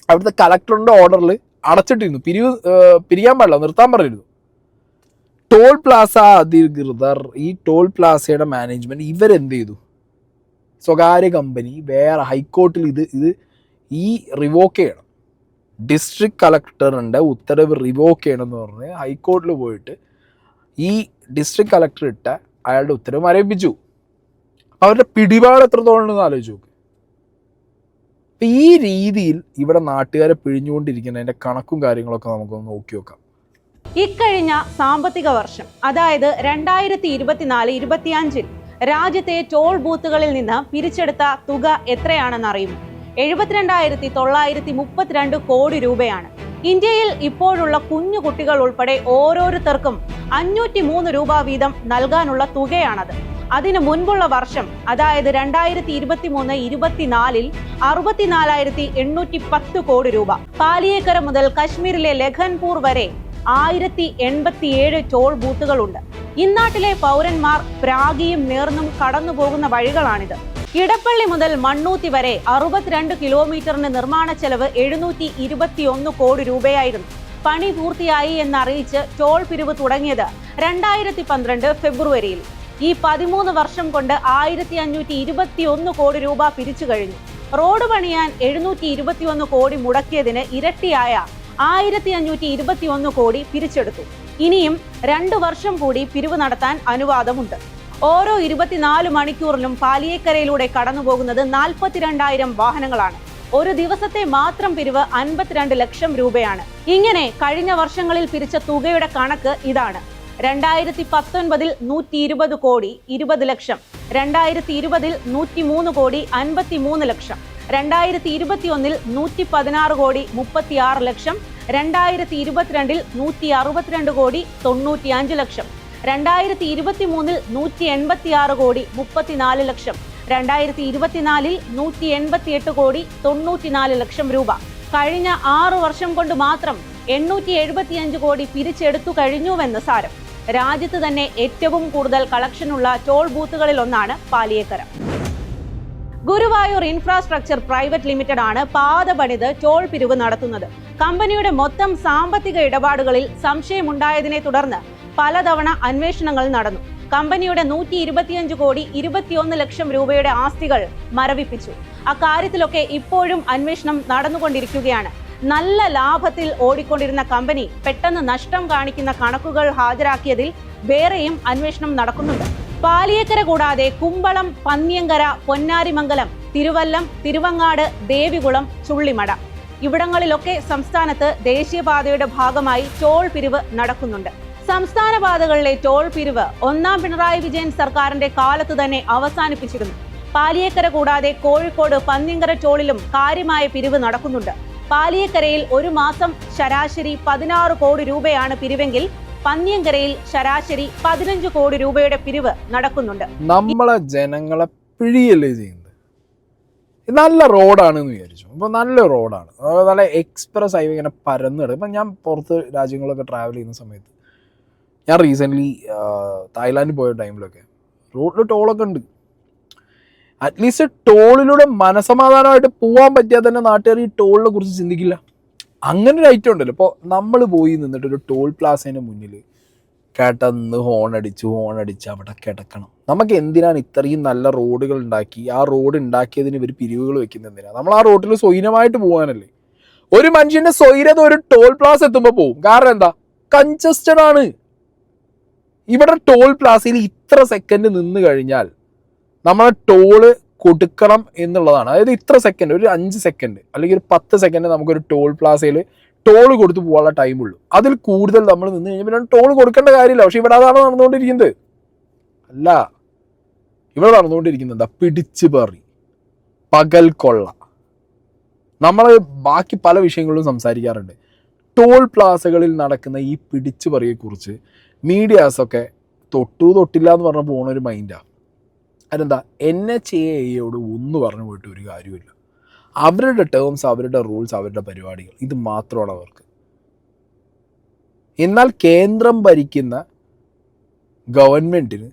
അവിടുത്തെ കളക്ടറിൻ്റെ ഓർഡറിൽ അടച്ചിട്ടിരുന്നു. പിരിയാൻ പാടില്ല, നിർത്താൻ പറഞ്ഞിരുന്നു. ടോൾ പ്ലാസ അധികൃതർ, ഈ ടോൾ പ്ലാസയുടെ മാനേജ്മെൻറ്റ് ഇവരെന്ത് ചെയ്തു? സ്വകാര്യ കമ്പനി വേറെ ഹൈക്കോർട്ടിൽ ഇത് ഈ റിവോക്ക് ചെയ്യണം, ഡിസ്ട്രിക്ട് കളക്ടറിൻ്റെ ഉത്തരവ് റിവോക്ക് ചെയ്യണമെന്ന് പറഞ്ഞ് ഹൈക്കോടതിയിൽ പോയിട്ട് ഈ ഡിസ്ട്രിക്ട് കളക്ടർ ഇട്ട അയാളുടെ ഉത്തരവ് മരവിപ്പിച്ചു. അവരുടെ പിടിപാട് എത്രത്തോളം ഉണ്ടെന്ന് ആലോചിച്ച് നോക്ക്. അപ്പം ഈ രീതിയിൽ ഇവിടെ നാട്ടുകാരെ പിഴിഞ്ഞുകൊണ്ടിരിക്കുന്നതിൻ്റെ കണക്കും കാര്യങ്ങളൊക്കെ നമുക്കൊന്ന് നോക്കി നോക്കാം. ഇക്കഴിഞ്ഞ സാമ്പത്തിക വർഷം, അതായത് 2024-25 രാജ്യത്തെ ടോൾ ബൂത്തുകളിൽ നിന്ന് പിരിച്ചെടുത്ത തുക എത്രയാണെന്ന് അറിയുമോ? 72,932 കോടി രൂപയാണ്. ഇന്ത്യയിൽ ഇപ്പോഴുള്ള കുഞ്ഞു കുട്ടികൾ ഉൾപ്പെടെ ഓരോരുത്തർക്കും 503 രൂപ വീതം നൽകാനുള്ള തുകയാണത്. അതിനു മുൻപുള്ള വർഷം, അതായത് 2023-24 64,810 കോടി രൂപ. പാലിയേക്കര മുതൽ കശ്മീരിലെ ലഖൻപൂർ വരെ 1087 ടോൾ ബൂത്തുകളുണ്ട്. ഇന്നാട്ടിലെ പൗരന്മാർ പ്രാഗിയും നേർന്നും കടന്നു പോകുന്ന വഴികളാണിത്. ഇടപ്പള്ളി മുതൽ മണ്ണൂത്തി വരെ 62 കിലോമീറ്ററിന് നിർമ്മാണ ചെലവ് 721 കോടി രൂപയായിരുന്നു. പണി പൂർത്തിയായി എന്നറിയിച്ച് ടോൾ പിരിവ് തുടങ്ങിയത് 2012 ഫെബ്രുവരിയിൽ. ഈ 13 വർഷം കൊണ്ട് 1521 കോടി രൂപ പിരിച്ചു കഴിഞ്ഞു. റോഡ് പണിയാൻ 721 കോടി മുടക്കിയതിന് ഇരട്ടിയായ 1521 കോടി പിരിച്ചെടുത്തു. ഇനിയും 2 വർഷം കൂടി പിരിവ് നടത്താൻ അനുവാദമുണ്ട്. ഓരോ 24 മണിക്കൂറിലും പാലിയേക്കരയിലൂടെ കടന്നുപോകുന്നത് 42,000 വാഹനങ്ങളാണ്. ഒരു ദിവസത്തെ മാത്രം പിരിവ് 52 ലക്ഷം രൂപയാണ്. ഇങ്ങനെ കഴിഞ്ഞ വർഷങ്ങളിൽ പിരിച്ച തുകയുടെ കണക്ക് ഇതാണ്. 2019 120 കോടി 20 ലക്ഷം, 2020 103 കോടി 53 ലക്ഷം, 2021 116 കോടി 36 ലക്ഷം, 2022 162 കോടി 95 ലക്ഷം, 2023 186 കോടി 34 ലക്ഷം, 2024 188 കോടി 94 ലക്ഷം രൂപ. കഴിഞ്ഞ 6 വർഷം കൊണ്ട് മാത്രം 875 കോടി പിരിച്ചെടുത്തു കഴിഞ്ഞുവെന്ന് സാരം. രാജ്യത്ത് തന്നെ ഏറ്റവും കൂടുതൽ കളക്ഷനുള്ള ടോൾ ബൂത്തുകളിൽ ഒന്നാണ് Paliyekkara. Guruvayur infrastructure private limited ആണ് പാത പണിത് ടോൾ പിരിവ് നടത്തുന്നത്. കമ്പനിയുടെ മൊത്തം സാമ്പത്തിക ഇടപാടുകളിൽ സംശയമുണ്ടായതിനെ തുടർന്ന് പലതവണ അന്വേഷണങ്ങൾ നടന്നു. കമ്പനിയുടെ 125 കോടി 21 ലക്ഷം രൂപയുടെ ആസ്തികൾ മരവിപ്പിച്ചു. അക്കാര്യത്തിലൊക്കെ ഇപ്പോഴും അന്വേഷണം നടന്നുകൊണ്ടിരിക്കുകയാണ്. നല്ല ലാഭത്തിൽ ഓടിക്കൊണ്ടിരുന്ന കമ്പനി പെട്ടെന്ന് നഷ്ടം കാണിക്കുന്ന കണക്കുകൾ ഹാജരാക്കിയതിൽ വേറെയും അന്വേഷണം നടക്കുന്നുണ്ട്. പാലിയേക്കര കൂടാതെ കുമ്പളം, പന്നിയങ്കര, പൊന്നാരിമംഗലം, തിരുവല്ലം, തിരുവങ്ങാട്, ദേവികുളം, ചുള്ളിമട ഇവിടങ്ങളിലൊക്കെ സംസ്ഥാനത്ത് ദേശീയപാതയുടെ ഭാഗമായി ടോൾ പിരിവ് നടക്കുന്നുണ്ട്. സംസ്ഥാന പാതകളിലെ ടോൾ പിരിവ് 1ാം പിണറായി വിജയൻ സർക്കാരിന്റെ കാലത്ത് തന്നെ അവസാനിപ്പിച്ചിരുന്നു. പാലിയേക്കര കൂടാതെ കോഴിക്കോട് പന്നിയങ്കര ടോളിലും കാര്യമായ പിരിവ് നടക്കുന്നുണ്ട്. പാലിയേക്കരയിൽ ഒരു മാസം ശരാശരി 16 കോടി രൂപയാണ് പിരിവെങ്കിൽ പന്നിയങ്കരയിൽ ശരാശരി 15 കോടി രൂപയുടെ പിരിവ് നടക്കുന്നുണ്ട്. നമ്മളെ ജനങ്ങളെ പിഴിയല്ലേ ചെയ്യുന്നത്. നല്ല റോഡാണെന്ന് വിചാരിച്ചു. അപ്പോൾ നല്ല റോഡാണ്, നല്ല എക്സ്പ്രസ് ഹൈവേ ഇങ്ങനെ പരന്നിടും. ഇപ്പം ഞാൻ പുറത്ത് രാജ്യങ്ങളൊക്കെ ട്രാവൽ ചെയ്യുന്ന സമയത്ത്, ഞാൻ റീസെൻ്റ്ലി തായ്ലാൻഡിൽ പോയ ടൈമിലൊക്കെ റോഡിൽ ടോളൊക്കെ ഉണ്ട്. അറ്റ്ലീസ്റ്റ് ടോളിലൂടെ മനസമാധാനമായിട്ട് പോകാൻ പറ്റിയാൽ തന്നെ നാട്ടുകാർ ഈ ടോളിനെ കുറിച്ച് ചിന്തിക്കില്ല. അങ്ങനെ ഒരു ഐറ്റം ഉണ്ടല്ലോ. ഇപ്പോൾ നമ്മൾ പോയി നിന്നിട്ടൊരു ടോൾ പ്ലാസേൻ്റെ മുന്നിൽ കേട്ടന്ന് ഹോൺ അടിച്ച് അവിടെ കിടക്കണം. നമുക്ക് എന്തിനാണ് ഇത്രയും നല്ല റോഡുകൾ ഉണ്ടാക്കി ആ റോഡ് ഉണ്ടാക്കിയതിന് ഇവർ പിരിവുകൾ വെക്കുന്നത് എന്തിനാണ്? നമ്മൾ ആ റോഡിൽ സ്വൈര്യമായിട്ട് പോകാനല്ലേ. ഒരു മനുഷ്യൻ്റെ സ്വൈര്യത ഒരു ടോൾ പ്ലാസ എത്തുമ്പോൾ പോകും. കാരണം എന്താ? കൺജസ്റ്റഡ് ആണ്. ഇവിടെ ടോൾ പ്ലാസയിൽ ഇത്ര സെക്കൻഡ് നിന്ന് കഴിഞ്ഞാൽ നമ്മൾ ടോള് കൊടുക്കണം എന്നുള്ളതാണ്. അതായത് ഇത്ര സെക്കൻഡ്, ഒരു 5 സെക്കൻഡ് അല്ലെങ്കിൽ ഒരു 10 സെക്കൻഡ് നമുക്കൊരു ടോൾ പ്ലാസയിൽ ടോൾ കൊടുത്ത് പോകാനുള്ള ടൈമുള്ളൂ. അതിൽ കൂടുതൽ നമ്മൾ നിന്ന് കഴിഞ്ഞാൽ പിന്നെ ടോൾ കൊടുക്കേണ്ട കാര്യമില്ല. പക്ഷെ ഇവിടെ അതാണ് നടന്നുകൊണ്ടിരിക്കുന്നത്. അല്ല, ഇവിടെ നടന്നുകൊണ്ടിരിക്കുന്നത് എന്താ? പിടിച്ചു പറി, പകൽ കൊള്ള. നമ്മൾ ബാക്കി പല വിഷയങ്ങളിലും സംസാരിക്കാറുണ്ട്. ടോൾ പ്ലാസകളിൽ നടക്കുന്ന ഈ പിടിച്ചു പറിയെക്കുറിച്ച് മീഡിയാസൊക്കെ തൊട്ടില്ല എന്ന് പറഞ്ഞ് പോകുന്ന ഒരു മൈൻഡാണ്. അതെന്താ? NHAAയോട് ഒന്ന് പറഞ്ഞു പോയിട്ട് ഒരു കാര്യമില്ല. അവരുടെ ടേംസ്, അവരുടെ റൂൾസ്, അവരുടെ പരിപാടികൾ, ഇത് മാത്രമാണ് അവർക്ക്. എന്നാൽ കേന്ദ്രം ഭരിക്കുന്ന ഗവൺമെൻറ്റിന്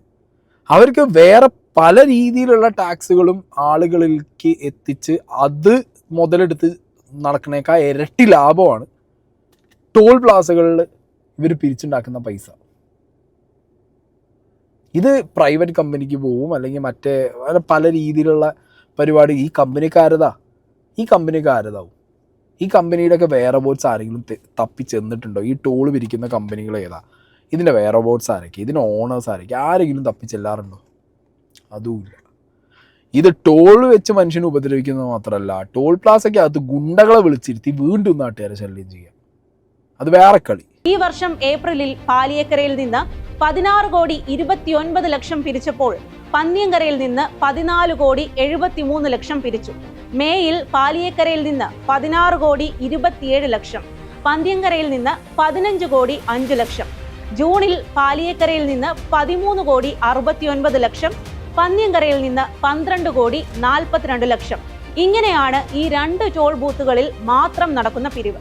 അവർക്ക് വേറെ പല രീതിയിലുള്ള ടാക്സുകളും ആളുകളിലേക്ക് എത്തിച്ച് അത് മുതലെടുത്ത് നടക്കണേക്കാൾ ഇരട്ടി ലാഭമാണ് ടോൾ പ്ലാസകളിൽ ഇവർ പിരിച്ചുണ്ടാക്കുന്ന പൈസ. ഇത് പ്രൈവറ്റ് കമ്പനിക്ക് പോവും, അല്ലെങ്കിൽ മറ്റേ പല രീതിയിലുള്ള പരിപാടി. ഈ കമ്പനിക്കാരതാ ഈ കമ്പനിയൊക്കെ ആരതാവും? ഈ കമ്പനിയുടെയൊക്കെ വേറെ ബോട്ട്സ് ആരെങ്കിലും തപ്പി ചെന്നിട്ടുണ്ടോ? ഈ ടോൾ പിരിക്കുന്ന കമ്പനികൾ ഏതാ? ഇതിൻ്റെ വേറെ ബോട്ട്സ് ആരൊക്കെ? ഇതിൻ്റെ ഓണേഴ്സ് ആരൊക്കെ? ആരെങ്കിലും തപ്പി ചെല്ലാറുണ്ടോ? അതുമില്ല. ഇത് ടോൾ വെച്ച് മനുഷ്യനെ ഉപദ്രവിക്കുന്നത് മാത്രമല്ല, ടോൾ പ്ലാസയ്ക്കകത്ത് ഗുണ്ടകളെ വിളിച്ചിരുത്തി വീണ്ടും നാട്ടുകാരെ ശല്യം ചെയ്യുക. അത് വേറെ കളി. ഈ വർഷം ഏപ്രിലിൽ പാലിയേക്കരയിൽ നിന്ന് 16,29,00,000 പിരിച്ചപ്പോൾ പന്ന്യങ്കരയിൽ നിന്ന് 14,73,00,000 പിരിച്ചു. മേയിൽ പാലിയേക്കരയിൽ നിന്ന് 16,27,00,000, പന്ന്യങ്കരയിൽ നിന്ന് 15,05,00,000. ജൂണിൽ പാലിയേക്കരയിൽ നിന്ന് 13,69,00,000, പന്ന്യങ്കരയിൽ നിന്ന് 12,42,00,000. ഇങ്ങനെയാണ് ഈ 2 ടോൾ ബൂത്തുകളിൽ മാത്രം നടക്കുന്ന പിരിവ്.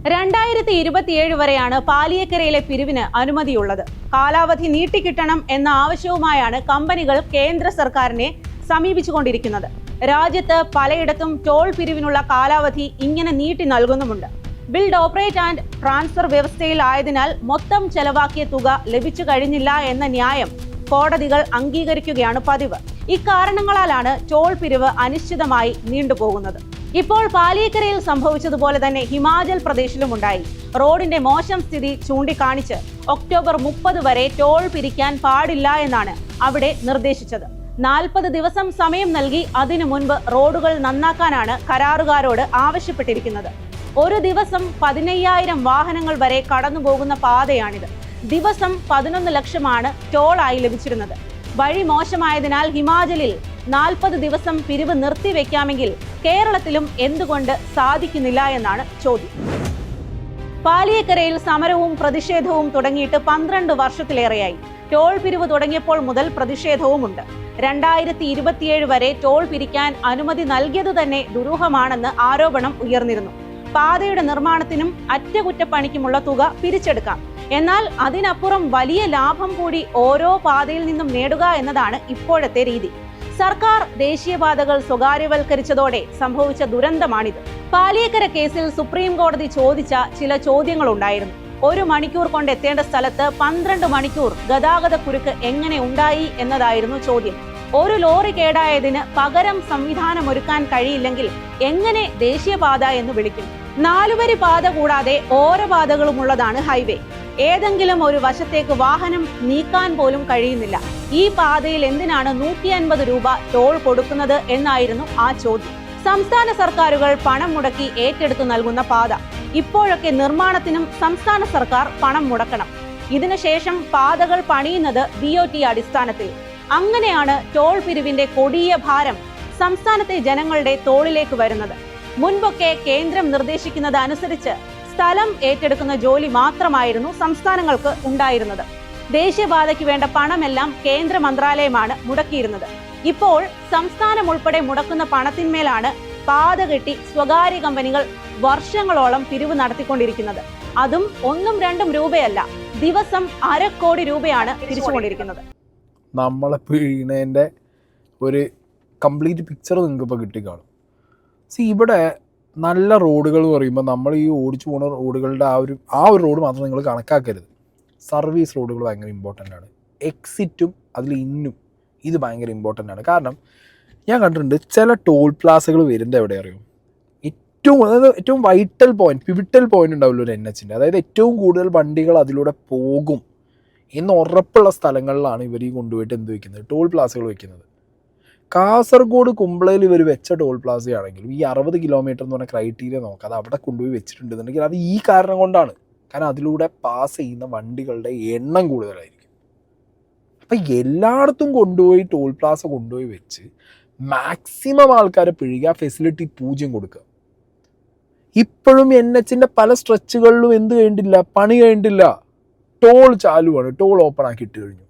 2027 വരെയാണ് പാലിയേക്കരയിലെ പിരിവിന് അനുമതിയുള്ളത്. കാലാവധി നീട്ടിക്കിട്ടണം എന്ന ആവശ്യവുമായാണ് കമ്പനികൾ കേന്ദ്ര സർക്കാരിനെ സമീപിച്ചുകൊണ്ടിരിക്കുന്നത്. രാജ്യത്ത് പലയിടത്തും ടോൾ പിരിവിനുള്ള കാലാവധി ഇങ്ങനെ നീട്ടി നൽകുന്നുമുണ്ട്. ബിൽഡ് ഓപ്പറേറ്റ് ആൻഡ് ട്രാൻസ്ഫർ വ്യവസ്ഥയിൽ ആയതിനാൽ മൊത്തം ചെലവാക്കിയ തുക ലഭിച്ചു കഴിഞ്ഞില്ല എന്ന ന്യായം കോടതികൾ അംഗീകരിക്കുകയാണ് പതിവ്. ഇക്കാരണങ്ങളാലാണ് ടോൾ പിരിവ് അനിശ്ചിതമായി നീണ്ടുപോകുന്നത്. ഇപ്പോൾ പാലിയേക്കരയിൽ സംഭവിച്ചതുപോലെ തന്നെ ഹിമാചൽ പ്രദേശിലും ഉണ്ടായി. റോഡിന്റെ മോശം സ്ഥിതി ചൂണ്ടിക്കാണിച്ച് ഒക്ടോബർ 30 വരെ ടോൾ പിരിക്കാൻ പാടില്ല എന്നാണ് അവിടെ നിർദ്ദേശിച്ചത്. 40 ദിവസം സമയം നൽകി അതിനു മുൻപ് റോഡുകൾ നന്നാക്കാനാണ് കരാറുകാരോട് ആവശ്യപ്പെട്ടിരിക്കുന്നത്. ഒരു ദിവസം 15,000 വാഹനങ്ങൾ വരെ കടന്നുപോകുന്ന പാതയാണിത്. ദിവസം 11 ലക്ഷമാണ് ടോളായി ലഭിച്ചിരുന്നത്. വഴി മോശമായതിനാൽ ഹിമാചലിൽ 40 ദിവസം പിരിവ് നിർത്തിവെക്കാമെങ്കിൽ കേരളത്തിലും എന്തുകൊണ്ട് സാധിക്കുന്നില്ല എന്നാണ് ചോദ്യം. പാലിയേക്കരയിൽ സമരവും പ്രതിഷേധവും തുടങ്ങിയിട്ട് 12 വർഷത്തിലേറെയായി. ടോൾ പിരിവ് തുടങ്ങിയപ്പോൾ മുതൽ പ്രതിഷേധവുമുണ്ട്. 2027 വരെ ടോൾ പിരിക്കാൻ അനുമതി നൽകിയത് തന്നെ ദുരൂഹമാണെന്ന് ആരോപണം ഉയർന്നിരുന്നു. പാതയുടെ നിർമ്മാണത്തിനും അറ്റകുറ്റപ്പണിക്കുമുള്ള തുക പിരിച്ചെടുക്കാം. എന്നാൽ അതിനപ്പുറം വലിയ ലാഭം കൂടി ഓരോ പാതയിൽ നിന്നും നേടുക എന്നതാണ് ഇപ്പോഴത്തെ രീതി. സർക്കാർ ദേശീയപാതകൾ സ്വകാര്യവൽക്കരിച്ചതോടെ സംഭവിച്ച ദുരന്തമാണിത്. പാലിയേക്കര കേസിൽ സുപ്രീം കോടതി ചോദിച്ച ചില ചോദ്യങ്ങളുണ്ടായിരുന്നു. 1 മണിക്കൂർ കൊണ്ട് എത്തേണ്ട സ്ഥലത്ത് 12 മണിക്കൂർ ഗതാഗത കുരുക്ക് എങ്ങനെ ഉണ്ടായി എന്നതായിരുന്നു ചോദ്യം. ഒരു ലോറി കേടായതിന് പകരം സംവിധാനമൊരുക്കാൻ കഴിയില്ലെങ്കിൽ എങ്ങനെ ദേശീയപാത എന്ന് വിളിക്കും? 4 വരി പാത കൂടാതെ ഓരോ പാതകളുമുള്ളതാണ് ഹൈവേ. ഏതെങ്കിലും ഒരു വശത്തേക്ക് വാഹനം നീക്കാൻ പോലും കഴിയുന്നില്ല. ഈ പാതയിൽ എന്തിനാണ് 150 രൂപ ടോൾ കൊടുക്കുന്നത് എന്നായിരുന്നു ആ ചോദ്യം. സംസ്ഥാന സർക്കാരുകൾ പണം മുടക്കി ഏറ്റെടുത്തു നൽകുന്ന പാത. ഇപ്പോഴൊക്കെ നിർമ്മാണത്തിനും സംസ്ഥാന സർക്കാർ പണം മുടക്കണം. ഇതിനുശേഷം പാതകൾ പണിയുന്നത് BOT അടിസ്ഥാനത്തിൽ. അങ്ങനെയാണ് ടോൾ പിരിവിന്റെ കൊടിയ ഭാരം സംസ്ഥാനത്തെ ജനങ്ങളുടെ തോളിലേക്ക് വരുന്നത്. മുൻപൊക്കെ കേന്ദ്രം നിർദ്ദേശിക്കുന്നത് അനുസരിച്ച് സ്ഥലം ഏറ്റെടുക്കുന്ന ജോലി മാത്രമായിരുന്നു സംസ്ഥാനങ്ങൾക്ക് ഉണ്ടായിരുന്നത്. ദേശീയപാതയ്ക്ക് വേണ്ട പണമെല്ലാം കേന്ദ്ര മന്ത്രാലയമാണ് മുടക്കിയിരുന്നത്. ഇപ്പോൾ സംസ്ഥാനം ഉൾപ്പെടെ മുടക്കുന്ന പണത്തിന്മേലാണ് പാത കെട്ടി സ്വകാര്യ കമ്പനികൾ വർഷങ്ങളോളം പിരിവ് നടത്തിക്കൊണ്ടിരിക്കുന്നത്. അതും 1-2 രൂപയല്ല, ദിവസം 1/2 കോടി രൂപയാണ് പിരിച്ചുകൊണ്ടിരിക്കുന്നത്. നമ്മളെ പിഴിയുന്നതിൻ്റെ ഒരു കംപ്ലീറ്റ് പിക്ചർ നിങ്ങൾക്ക് ഇപ്പോൾ കിട്ടിക്കാണും. ഇവിടെ നല്ല റോഡുകൾ എന്ന് പറയുമ്പോൾ നമ്മൾ ഈ ഓടിച്ചു പോകുന്ന റോഡുകളുടെ ആ ഒരു റോഡ് മാത്രം നിങ്ങൾ കണക്കാക്കരുത്. സർവീസ് റോഡുകൾ ഭയങ്കര ഇമ്പോർട്ടൻ്റ് ആണ്. എക്സിറ്റും അതിൽ ഇന്നും ഇത് ഭയങ്കര ഇമ്പോർട്ടൻ്റ് ആണ്. കാരണം ഞാൻ കണ്ടിട്ടുണ്ട് ചില ടോൾ പ്ലാസകൾ വരുന്നത് എവിടെ അറിയും? ഏറ്റവും വൈറ്റൽ പോയിന്റ്, പിവിറ്റൽ പോയിന്റ് ഉണ്ടാവില്ല ഒരു NHൻ്റെ. അതായത് ഏറ്റവും കൂടുതൽ വണ്ടികൾ അതിലൂടെ പോകും എന്ന് ഉറപ്പുള്ള സ്ഥലങ്ങളിലാണ് ഇവർ ഈ കൊണ്ടുപോയിട്ട് എന്ത് വയ്ക്കുന്നത്? ടോൾ പ്ലാസകൾ വയ്ക്കുന്നത്. കാസർഗോഡ് കുമ്പളയിൽ ഇവർ വെച്ച ടോൾ പ്ലാസയാണെങ്കിലും ഈ 60 കിലോമീറ്റർ എന്ന് പറഞ്ഞ ക്രൈറ്റീരിയ നോക്കാം, അത് അവിടെ കൊണ്ടുപോയി വെച്ചിട്ടുണ്ടെന്നുണ്ടെങ്കിൽ അത് ഈ കാരണം കൊണ്ടാണ്. കാരണം അതിലൂടെ പാസ് ചെയ്യുന്ന വണ്ടികളുടെ എണ്ണം കൂടുതലായിരിക്കും. അപ്പം എല്ലായിടത്തും കൊണ്ടുപോയി ടോൾ പ്ലാസ കൊണ്ടുപോയി വെച്ച് മാക്സിമം ആൾക്കാരെ പിഴിയുക, ഫെസിലിറ്റി 0 കൊടുക്കുക. ഇപ്പോഴും NHൻ്റെ പല സ്ട്രെച്ചുകളിലും എന്ത് കഴിഞ്ഞിട്ടില്ല? പണി കഴിഞ്ഞിട്ടില്ല. ടോൾ ചാലുവാണ്, ടോൾ ഓപ്പൺ ആക്കി ഇട്ട് കഴിഞ്ഞു.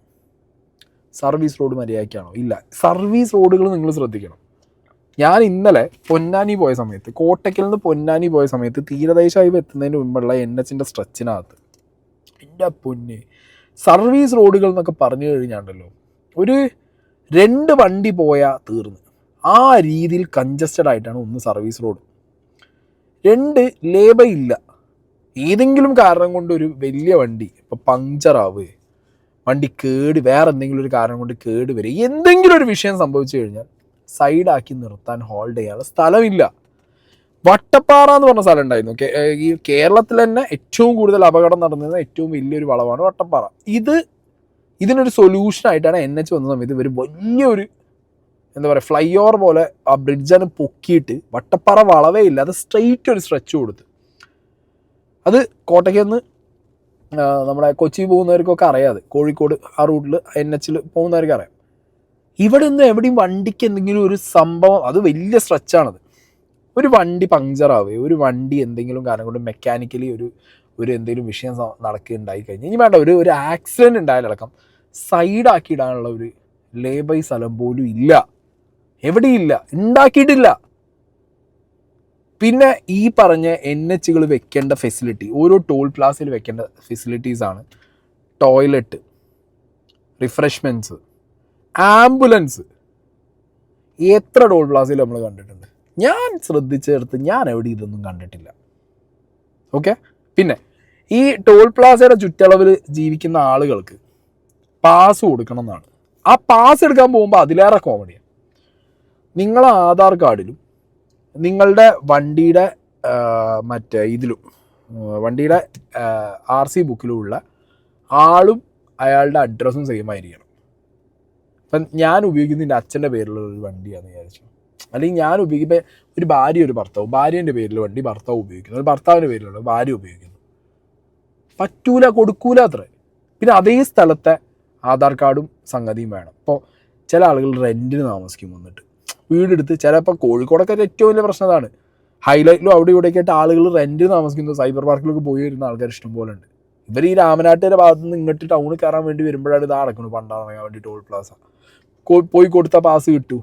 സർവീസ് റോഡ് മര്യാദയ്ക്കാണോ? ഇല്ല. സർവീസ് റോഡുകൾ നിങ്ങൾ ശ്രദ്ധിക്കണം. ഞാൻ ഇന്നലെ പൊന്നാനി പോയ സമയത്ത്, കോട്ടയ്ക്കൽ നിന്ന് പൊന്നാനി പോയ സമയത്ത് തീരദേശ ഹൈവേ എത്തുന്നതിന് മുമ്പുള്ള NHൻ്റെ സ്ട്രെച്ചിനകത്ത് എൻ്റെ പൊന്നെ, സർവീസ് റോഡുകൾ എന്നൊക്കെ പറഞ്ഞു കഴിഞ്ഞാണ്ടല്ലോ ഒരു 2 വണ്ടി പോയാൽ തീർന്ന്. ആ രീതിയിൽ കൺജസ്റ്റഡ് ആയിട്ടാണ് ഒന്ന് സർവീസ് റോഡ്. 2 ലേബർ ഇല്ല. ഏതെങ്കിലും കാരണം കൊണ്ട് ഒരു വലിയ വണ്ടി ഇപ്പോൾ പങ്ചറാവുക, വണ്ടി വേറെ എന്തെങ്കിലും ഒരു കാരണം കൊണ്ട് കേട് വരിക, എന്തെങ്കിലും ഒരു വിഷയം സംഭവിച്ചു കഴിഞ്ഞാൽ സൈഡാക്കി നിർത്താൻ ഹോൾഡ് ചെയ്യാനുള്ള സ്ഥലമില്ല. വട്ടപ്പാറ എന്ന് പറഞ്ഞ സ്ഥലം ഉണ്ടായിരുന്നു. ഈ കേരളത്തിൽ തന്നെ ഏറ്റവും കൂടുതൽ അപകടം നടന്നിരുന്ന ഏറ്റവും വലിയൊരു വളവാണ് വട്ടപ്പാറ. ഇതിനൊരു സൊല്യൂഷനായിട്ടാണ് NH വന്ന സമയത്ത് ഇവർ വലിയൊരു എന്താ പറയുക ഫ്ലൈ ഓവർ പോലെ ആ ബ്രിഡ്ജാണ് പൊക്കിയിട്ട് വട്ടപ്പാറ വളവേ ഇല്ല, അത് സ്ട്രെയിറ്റ് ഒരു സ്ട്രെച്ച് കൊടുത്ത്. അത് കോട്ടയ്ക്ക് നിന്ന് നമ്മുടെ കൊച്ചി പോകുന്നവർക്കൊക്കെ അറിയാതെ, കോഴിക്കോട് ആ റൂട്ടിൽ NH പോകുന്നവർക്ക് അറിയാം. ഇവിടെ നിന്ന് എവിടെയും വണ്ടിക്ക് എന്തെങ്കിലും ഒരു സംഭവം, അത് വലിയ സ്ട്രെച്ചാണത്, ഒരു വണ്ടി പങ്ക്ചറാവുകയോ ഒരു വണ്ടി എന്തെങ്കിലും കാരണം കൊണ്ട് മെക്കാനിക്കലി ഒരു എന്തെങ്കിലും വിഷയം നടക്കുകയുണ്ടായി കഴിഞ്ഞാൽ ഇനി വേണ്ട ഒരു ആക്സിഡൻറ്റ് ഉണ്ടായാലടക്കം സൈഡാക്കി ഇടാനുള്ള ഒരു ലേബൈ സ്ഥലം പോലും ഇല്ല, എവിടെയില്ല, ഉണ്ടാക്കിയിട്ടില്ല. പിന്നെ ഈ പറഞ്ഞ NHകൾ വെക്കേണ്ട ഫെസിലിറ്റി, ഓരോ ടോൾ പ്ലാസയിൽ വെക്കേണ്ട ഫെസിലിറ്റീസാണ് ടോയ്ലറ്റ്, റിഫ്രഷ്മെൻറ്റ്സ്, ആംബുലൻസ്. എത്ര ടോൾ പ്ലാസയിൽ നമ്മൾ കണ്ടിട്ടുണ്ട്? ഞാൻ ശ്രദ്ധിച്ചെടുത്ത് ഞാൻ എവിടെ ഇതൊന്നും കണ്ടിട്ടില്ല. ഓക്കെ. പിന്നെ ഈ ടോൾ പ്ലാസയുടെ ചുറ്റളവിൽ ജീവിക്കുന്ന ആളുകൾക്ക് പാസ് കൊടുക്കണം എന്നാണ്. ആ പാസ് എടുക്കാൻ പോകുമ്പോൾ അതിലേറെ കോമഡിയാണ്. നിങ്ങളെ ആധാർ കാർഡിലും നിങ്ങളുടെ വണ്ടിയുടെ വണ്ടിയുടെ RC ബുക്കിലുമുള്ള ആളും അയാളുടെ അഡ്രസ്സും സെയിം ആയിരിക്കണം. ഇപ്പം ഞാൻ ഉപയോഗിക്കുന്ന എൻ്റെ അച്ഛൻ്റെ പേരിലുള്ള ഒരു വണ്ടിയാണെന്ന് വിചാരിച്ചു, അല്ലെങ്കിൽ ഞാൻ ഉപയോഗിക്കുമ്പോൾ ഒരു ഭാര്യ ഒരു ഭർത്താവ്, ഭാര്യേൻ്റെ പേരിൽ വണ്ടി ഭർത്താവ് ഉപയോഗിക്കുന്നു, ഒരു ഭർത്താവിൻ്റെ പേരിലുള്ള ഭാര്യ ഉപയോഗിക്കുന്നു, പറ്റൂല, കൊടുക്കൂല അത്ര. പിന്നെ അതേ സ്ഥലത്തെ ആധാർ കാർഡും സംഗതിയും വേണം. ഇപ്പോൾ ചില ആളുകൾ റെൻറ്റിന് താമസിക്കും, വന്നിട്ട് വീടെടുത്ത്, ചിലപ്പോൾ കോഴിക്കോടൊക്കെ ഏറ്റവും വലിയ പ്രശ്നം അതാണ്, ഹൈലൈറ്റിലും അവിടെ ഇവിടെയൊക്കെ ആയിട്ട് ആളുകൾ റെൻറ്റിന് താമസിക്കുന്നത്, സൈബർ പാർക്കിലൊക്കെ പോയി വരുന്ന ആൾക്കാർ ഇഷ്ടംപോലെ ഉണ്ട്. ഇവർ ഈ രാമനാട്ടുകാരുടെ ഭാഗത്ത് നിന്ന് ഇങ്ങോട്ട് ടൗണിൽ കയറാൻ വേണ്ടി വരുമ്പോഴാണ് ഇത് നടക്കുന്നത്. പണ്ടാറങ്ങാൻ വേണ്ടി ടോൾ പ്ലാസ പോയി കൊടുത്താൽ പാസ് കിട്ടൂ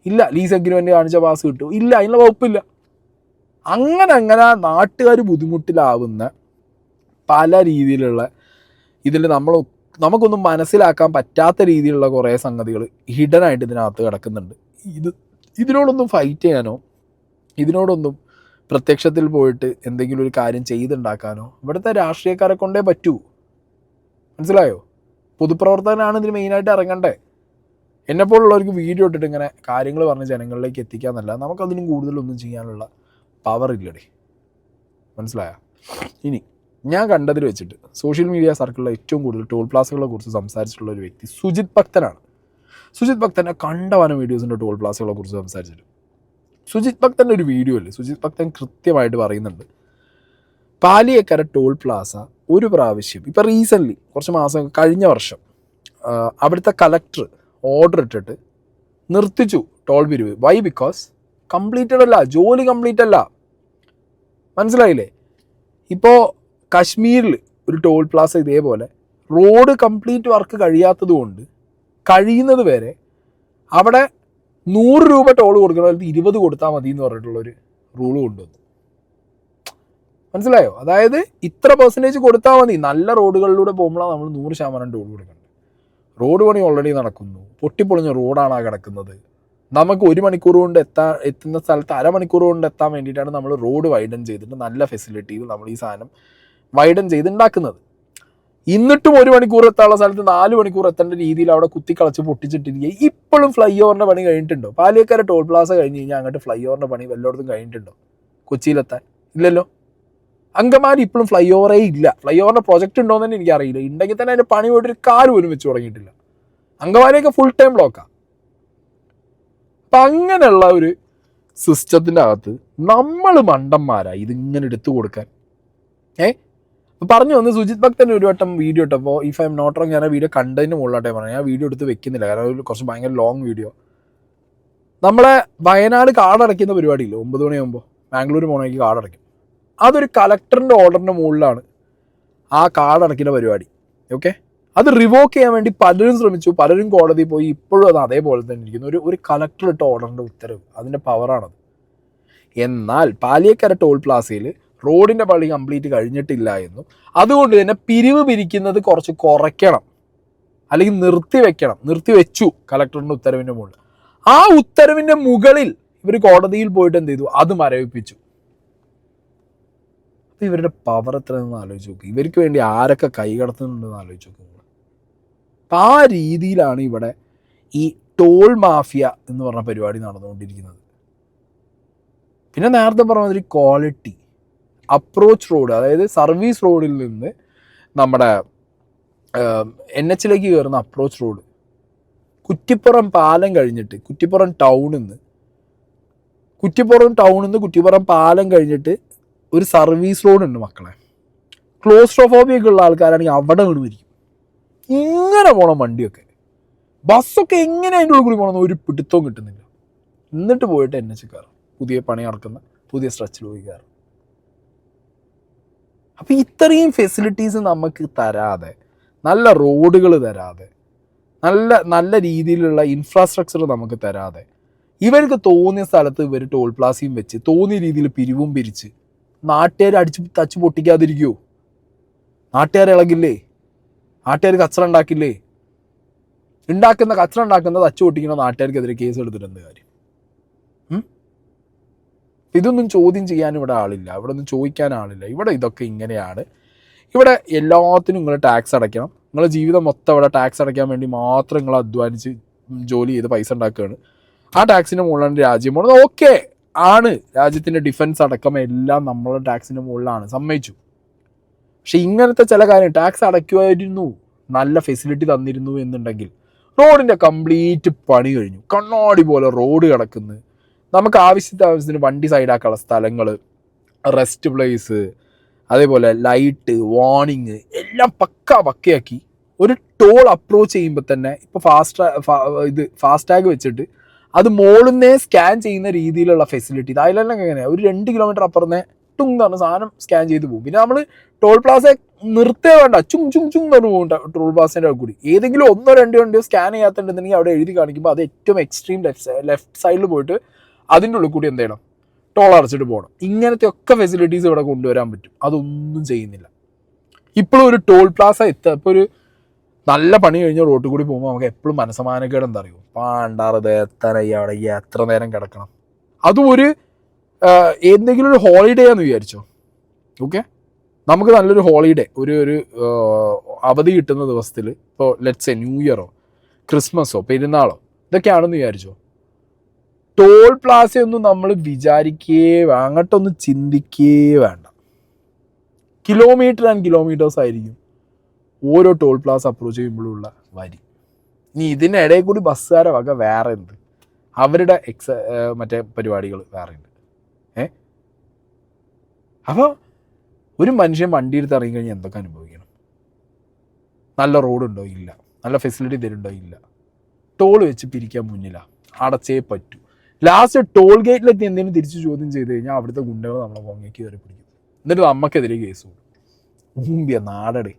ഇല്ല, ലീസ് എഗ്രിമെൻറ്റ് കാണിച്ച പാസ് കിട്ടൂ ഇല്ല, അതിനുള്ള വകുപ്പില്ല. അങ്ങനെ നാട്ടുകാർ ബുദ്ധിമുട്ടിലാവുന്ന പല രീതിയിലുള്ള ഇതിൽ നമുക്കൊന്നും മനസ്സിലാക്കാൻ പറ്റാത്ത രീതിയിലുള്ള കുറേ സംഗതികൾ ഹിഡനായിട്ട് ഇതിനകത്ത് കിടക്കുന്നുണ്ട്. ഇതിനോടൊന്നും ഫൈറ്റ് ചെയ്യാനോ ഇതിനോടൊന്നും പ്രത്യക്ഷത്തിൽ പോയിട്ട് എന്തെങ്കിലും ഒരു കാര്യം ചെയ്തുണ്ടാക്കാനോ ഇവിടുത്തെ രാഷ്ട്രീയക്കാരെ കൊണ്ടേ പറ്റൂ. മനസ്സിലായോ? പൊതുപ്രവർത്തകനാണ് ഇതിന് മെയിനായിട്ട് ഇറങ്ങണ്ടേ. എന്നെപ്പോലുള്ളവർക്ക് വീഡിയോ ഇട്ടിട്ട് ഇങ്ങനെ കാര്യങ്ങൾ പറഞ്ഞ് ജനങ്ങളിലേക്ക് എത്തിക്കാന്നല്ല, നമുക്കതിനും കൂടുതലൊന്നും ചെയ്യാനുള്ള പവർ ഇല്ലടേ. മനസ്സിലായോ? ഇനി ഞാൻ കണ്ടതിൽ വെച്ചിട്ട് സോഷ്യൽ മീഡിയ സർക്കിളിൽ ഏറ്റവും കൂടുതൽ ടോൾ പ്ലാസകളെ കുറിച്ച് സംസാരിച്ചിട്ടുള്ള ഒരു വ്യക്തി സുജിത് ഭക്തനാണ്. സുജിത് ഭക്തൻ്റെ കണ്ടവാനം വീഡിയോസിൻ്റെ ടോൾ പ്ലാസകളെ കുറിച്ച് സംസാരിച്ചിട്ട് സുജിത് ഭക്തൻ്റെ ഒരു വീഡിയോ അല്ലേ, സുജിത് ഭക്തൻ കൃത്യമായിട്ട് പറയുന്നുണ്ട്, പാലിയേക്കര ടോൾ പ്ലാസ ഒരു പ്രാവശ്യം ഇപ്പോൾ റീസെൻ്റ്ലി കുറച്ച് മാസം കഴിഞ്ഞ വർഷം അവിടുത്തെ കളക്ടർ ഓർഡർ ഇട്ടിട്ട് നിർത്തിച്ചു ടോൾ പിരിവ്. വൈ? ബിക്കോസ് കംപ്ലീറ്റഡ് അല്ല, ജോലി കംപ്ലീറ്റ് അല്ല. മനസ്സിലായില്ലേ? ഇപ്പോൾ കശ്മീരിൽ ഒരു ടോൾ പ്ലാസ ഇതേപോലെ റോഡ് കംപ്ലീറ്റ് വർക്ക് കഴിയാത്തത് കൊണ്ട് കഴിയുന്നത് വരെ അവിടെ 100 രൂപ ടോൾ കൊടുക്കണമായിട്ട് 20 കൊടുത്താൽ മതി എന്ന് പറഞ്ഞിട്ടുള്ളൊരു റൂള് കൊണ്ടുവന്നു. മനസ്സിലായോ? അതായത് ഇത്ര പെർസെൻറ്റേജ് കൊടുത്താൽ മതി. നല്ല റോഡുകളിലൂടെ പോകുമ്പോഴാണ് നമ്മൾ 100% ടോൾ കൊടുക്കേണ്ടത്. റോഡ് പണി ഓൾറെഡി നടക്കുന്നു, പൊട്ടിപ്പൊളിഞ്ഞ റോഡാണ് കിടക്കുന്നത്. നമുക്ക് 1 മണിക്കൂർ കൊണ്ട് എത്തുന്ന സ്ഥലത്ത് അരമണിക്കൂർ കൊണ്ട് എത്താൻ വേണ്ടിയിട്ടാണ് നമ്മൾ റോഡ് വൈഡൻ ചെയ്തിട്ട് നല്ല ഫെസിലിറ്റിയിൽ നമ്മൾ ഈ സാധനം വൈഡൻ ചെയ്ത് ഉണ്ടാക്കുന്നത്. എന്നിട്ടും 1 മണിക്കൂർ എത്താനുള്ള സ്ഥലത്ത് 4 മണിക്കൂർ എത്തേണ്ട രീതിയിൽ അവിടെ കുത്തിക്കളച്ച് പൊട്ടിച്ചിട്ടിരിക്കുക. ഇപ്പോഴും ഫ്ലൈ ഓവറിൻ്റെ പണി കഴിഞ്ഞിട്ടുണ്ടോ? പാലിയേക്കര ടോൾ പ്ലാസ കഴിഞ്ഞ് കഴിഞ്ഞാൽ അങ്ങോട്ട് ഫ്ലൈ ഓവറിൻ്റെ പണി വല്ലയിടത്തും കഴിഞ്ഞിട്ടുണ്ടോ? കൊച്ചിയിലെത്താൻ ഇല്ലല്ലോ. അങ്കമാലി ഇപ്പോഴും ഫ്ലൈ ഓവറേ ഇല്ല. ഫ്ലൈ ഓവറിൻ്റെ പ്രൊജക്റ്റ് ഉണ്ടോ എന്ന് തന്നെ എനിക്കറിയില്ല. ഉണ്ടെങ്കിൽ തന്നെ അതിൻ്റെ പണി പോയിട്ടൊരു കാർ പോലും വെച്ച് തുടങ്ങിയിട്ടില്ല. അങ്കമാലിയൊക്കെ ഫുൾ ടൈം ബ്ലോക്കാണ്. അപ്പം അങ്ങനെയുള്ള ഒരു സിസ്റ്റത്തിൻ്റെ അകത്ത് നമ്മൾ മണ്ടന്മാരാണ് ഇതിങ്ങനെ എടുത്തു കൊടുക്കാൻ. പറഞ്ഞു വന്ന് സുജിത് ഭക്തൻ്റെ ഒരു വട്ടം വീഡിയോ ഇട്ടപ്പോൾ if I'm not wrong, ഞാൻ ആ വീഡിയോ കണ്ടതിന് മുകളിലാട്ടെ പറഞ്ഞു, ഞാൻ വീഡിയോ എടുത്ത് വെക്കുന്നില്ല കാരണം കുറച്ച് ഭയങ്കര ലോങ് വീഡിയോ. നമ്മളെ വയനാട് കാടടയ്ക്കുന്ന പരിപാടിയില്ല, 9 മണിയാകുമ്പോൾ ബാംഗ്ലൂർ പോകണമെങ്കിൽ കാടടയ്ക്കും. അതൊരു കളക്ടറിൻ്റെ ഓർഡറിൻ്റെ മുകളിലാണ് ആ കാടടയ്ക്കുന്ന പരിപാടി. ഓക്കെ, അത് റിവോക്ക് ചെയ്യാൻ വേണ്ടി പലരും ശ്രമിച്ചു, പലരും കോടതിയിൽ പോയി. ഇപ്പോഴും അത് അതേപോലെ തന്നെ ഇരിക്കുന്നു. ഒരു കളക്ടർ ഇട്ട ഓർഡറിൻ്റെ ഉത്തരവ്, അതിൻ്റെ പവറാണത്. എന്നാൽ പാലിയേക്കര ടോൾ പ്ലാസയിൽ റോഡിൻ്റെ പണി കംപ്ലീറ്റ് കഴിഞ്ഞിട്ടില്ല എന്നും അതുകൊണ്ട് തന്നെ പിരിവ് പിരിക്കുന്നത് കുറച്ച് കുറയ്ക്കണം, അല്ലെങ്കിൽ നിർത്തിവെച്ചു കളക്ടറിൻ്റെ ഉത്തരവിൻ്റെ മുകളിൽ. ആ ഉത്തരവിൻ്റെ മുകളിൽ ഇവർ കോടതിയിൽ പോയിട്ട് എന്ത് ചെയ്തു? അത് മരവിപ്പിച്ചു. അപ്പോൾ ഇവരുടെ പവർ എത്രയെന്ന് ആലോചിച്ച് നോക്കുക. ഇവർക്ക് വേണ്ടി ആരൊക്കെ കൈ കടത്തുന്നുണ്ടെന്ന് ആലോചിച്ച് നോക്കുക. അപ്പം ആ രീതിയിലാണ് ഇവിടെ ഈ ടോൾ മാഫിയ എന്ന് പറഞ്ഞ പരിപാടി നടന്നുകൊണ്ടിരിക്കുന്നത്. പിന്നെ നേരത്തെ പറഞ്ഞ മാതിരി ക്വാളിറ്റി അപ്രോച്ച് റോഡ്, അതായത് സർവീസ് റോഡിൽ നിന്ന് നമ്മുടെ NH കയറുന്ന അപ്രോച്ച് റോഡ്, കുറ്റിപ്പുറം പാലം കഴിഞ്ഞിട്ട് കുറ്റിപ്പുറം ടൗണിൽ നിന്ന് കുറ്റിപ്പുറം പാലം കഴിഞ്ഞിട്ട് ഒരു സർവീസ് റോഡ് ഉണ്ട് മക്കളെ. ക്ലോസ്ട്രോഫോബിയൊക്കെ ഉള്ള ആൾക്കാരാണെങ്കിൽ അവിടെ വീണ് മരിക്കും. ഇങ്ങനെ പോകണം വണ്ടിയൊക്കെ, ബസ്സൊക്കെ എങ്ങനെ അതിൻ്റെ ഉള്ളിൽ കൂടി പോകണമെന്ന് ഒരു പിടുത്തവും കിട്ടുന്നില്ല. എന്നിട്ട് പോയിട്ട് NH കയറും, പുതിയ പണി നടക്കുന്ന പുതിയ സ്ട്രെച്ചിൽ പോയി കയറും. അപ്പം ഇത്രയും ഫെസിലിറ്റീസ് നമുക്ക് തരാതെ, നല്ല റോഡുകൾ തരാതെ, നല്ല രീതിയിലുള്ള ഇൻഫ്രാസ്ട്രക്ചർ നമുക്ക് തരാതെ, ഇവർക്ക് തോന്നിയ സ്ഥലത്ത് ഇവർ ടോൾ പ്ലാസയും വെച്ച് തോന്നിയ രീതിയിൽ പിരിവും പിരിച്ച് നാട്ടുകാർ അടിച്ച് തച്ച് പൊട്ടിക്കാതിരിക്കുമോ? നാട്ടുകാർ ഇളകില്ലേ? നാട്ടുകാർ കച്ചറ ഉണ്ടാക്കില്ലേ? കച്ചറ ഉണ്ടാക്കുന്ന തച്ച് പൊട്ടിക്കുന്ന നാട്ടുകാർക്കെതിരെ കേസ് എടുത്തിട്ട് എന്ത് കാര്യം? ഇതൊന്നും ചോദ്യം ചെയ്യാൻ ഇവിടെ ആളില്ല, ഇവിടെ ഒന്നും ചോദിക്കാൻ ആളില്ല. ഇവിടെ ഇതൊക്കെ ഇങ്ങനെയാണ്. ഇവിടെ എല്ലാത്തിനും നിങ്ങൾ ടാക്സ് അടയ്ക്കണം. നിങ്ങളുടെ ജീവിതം മൊത്തം ഇവിടെ ടാക്സ് അടയ്ക്കാൻ വേണ്ടി മാത്രം നിങ്ങൾ അധ്വാനിച്ച് ജോലി ചെയ്ത് പൈസ ഉണ്ടാക്കുകയാണ്. ആ ടാക്സിൻ്റെ മുകളിലാണ് രാജ്യം പോകുന്നത്. ഓക്കെ ആണ്, രാജ്യത്തിൻ്റെ ഡിഫൻസ് അടക്കം എല്ലാം നമ്മളുടെ ടാക്സിൻ്റെ മുകളിലാണ്, സമ്മതിച്ചു. പക്ഷെ ഇങ്ങനത്തെ ചില കാര്യം ടാക്സ് അടയ്ക്കുമായിരുന്നു, നല്ല ഫെസിലിറ്റി തന്നിരുന്നു എന്നുണ്ടെങ്കിൽ റോഡിൻ്റെ കംപ്ലീറ്റ് പണി കഴിഞ്ഞു, കണ്ണാടി പോലെ റോഡ് കിടക്കുന്നു, നമുക്ക് ആവശ്യത്തിന് വണ്ടി സൈഡാക്കാനുള്ള സ്ഥലങ്ങൾ, റെസ്റ്റ് പ്ലേസ്, അതേപോലെ ലൈറ്റ്, വാർണിങ് എല്ലാം പക്കയാക്കി ഒരു ടോൾ അപ്രോച്ച് ചെയ്യുമ്പോൾ തന്നെ ഇപ്പോൾ ഫാസ്ടാഗ് വെച്ചിട്ട് അത് മോളിന്നേ സ്കാൻ ചെയ്യുന്ന രീതിയിലുള്ള ഫെസിലിറ്റി. അതിലെല്ലാം എങ്ങനെയാണ് ഒരു 2 കിലോമീറ്റർ അപ്പുറത്തെ ടുങ് എന്ന് പറഞ്ഞ സാധനം സ്കാൻ ചെയ്ത് പോകും. പിന്നെ നമ്മൾ ടോൾ പ്ലാസ നിർത്തേ വേണ്ട, ചുങ് എന്ന് പറഞ്ഞു പോകും ടോൾ പ്ലാസേൻ്റെ കൂടി. ഏതെങ്കിലും 1-2 വണ്ടിയോ സ്കാൻ ചെയ്യാത്തുണ്ടെന്നുണ്ടെങ്കിൽ അവിടെ എഴുതി കാണിക്കുമ്പോൾ അത് ഏറ്റവും എക്സ്ട്രീം ലെഫ്റ്റ് സൈഡിൽ പോയിട്ട് അതിൻ്റെ ഉള്ളിൽ കൂടി എന്ത് ചെയ്യണം, ടോൾ അടച്ചിട്ട് പോകണം. ഇങ്ങനത്തെ ഒക്കെ ഫെസിലിറ്റീസ് ഇവിടെ കൊണ്ടുവരാൻ പറ്റും. അതൊന്നും ചെയ്യുന്നില്ല. ഇപ്പോഴും ഒരു ടോൾ പ്ലാസ ഇപ്പോൾ ഒരു നല്ല പണി കഴിഞ്ഞ റോട്ടിൽ കൂടി പോകുമ്പോൾ നമുക്ക് എപ്പോഴും മനസ്സമാനക്കേട് എന്താ അറിയുമോ? പാണ്ടാറത് എത്താനായി അവിടെ എത്ര നേരം കിടക്കണം. അതും ഒരു എന്തെങ്കിലും ഒരു ഹോളിഡേ ആണെന്ന് വിചാരിച്ചോ. ഓക്കെ, നമുക്ക് നല്ലൊരു ഹോളിഡേ, ഒരു അവധി കിട്ടുന്ന ദിവസത്തിൽ, ഇപ്പോൾ ലെറ്റ്സ് ന്യൂ ഇയറോ ക്രിസ്മസോ പെരുന്നാളോ ഇതൊക്കെയാണെന്ന് വിചാരിച്ചോ. ടോൾ പ്ലാസയൊന്നും നമ്മൾ അങ്ങോട്ടൊന്നും ചിന്തിക്കേ വേണ്ട. കിലോമീറ്റർ ആൻഡ് കിലോമീറ്റേഴ്സ് ആയിരിക്കും ഓരോ ടോൾ പ്ലാസ അപ്രോച്ച് ചെയ്യുമ്പോഴുള്ള വരി. ഇനി ഇതിനിടയിൽ കൂടി ബസ്സുകാരെ വക വേറെ എന്ത്, അവരുടെ മറ്റേ പരിപാടികൾ വേറെ ഉണ്ട്. അപ്പോൾ ഒരു മനുഷ്യൻ വണ്ടി എടുത്ത് ഇറങ്ങിക്കഴിഞ്ഞാൽ എന്തൊക്കെ അനുഭവിക്കണം? നല്ല റോഡുണ്ടോ? ഇല്ല. നല്ല ഫെസിലിറ്റി തരുന്നുണ്ടോ? ഇല്ല. ടോൾ വെച്ച് പിരിക്കാൻ മുന്നിലാണ്, അടച്ചേ പറ്റൂ. ലാസ്റ്റ് ടോൾ ഗേറ്റിലെത്തി എന്തെങ്കിലും തിരിച്ച് ചോദ്യം ചെയ്ത് കഴിഞ്ഞാൽ അവിടുത്തെ ഗുണ്ടകൾ നമ്മളെ പൊങ്ങയ്ക്ക് കയറി പിടിക്കും. എന്നിട്ട് നമുക്കെതിരെ കേസ് കൊടുക്കും. നാടടേ.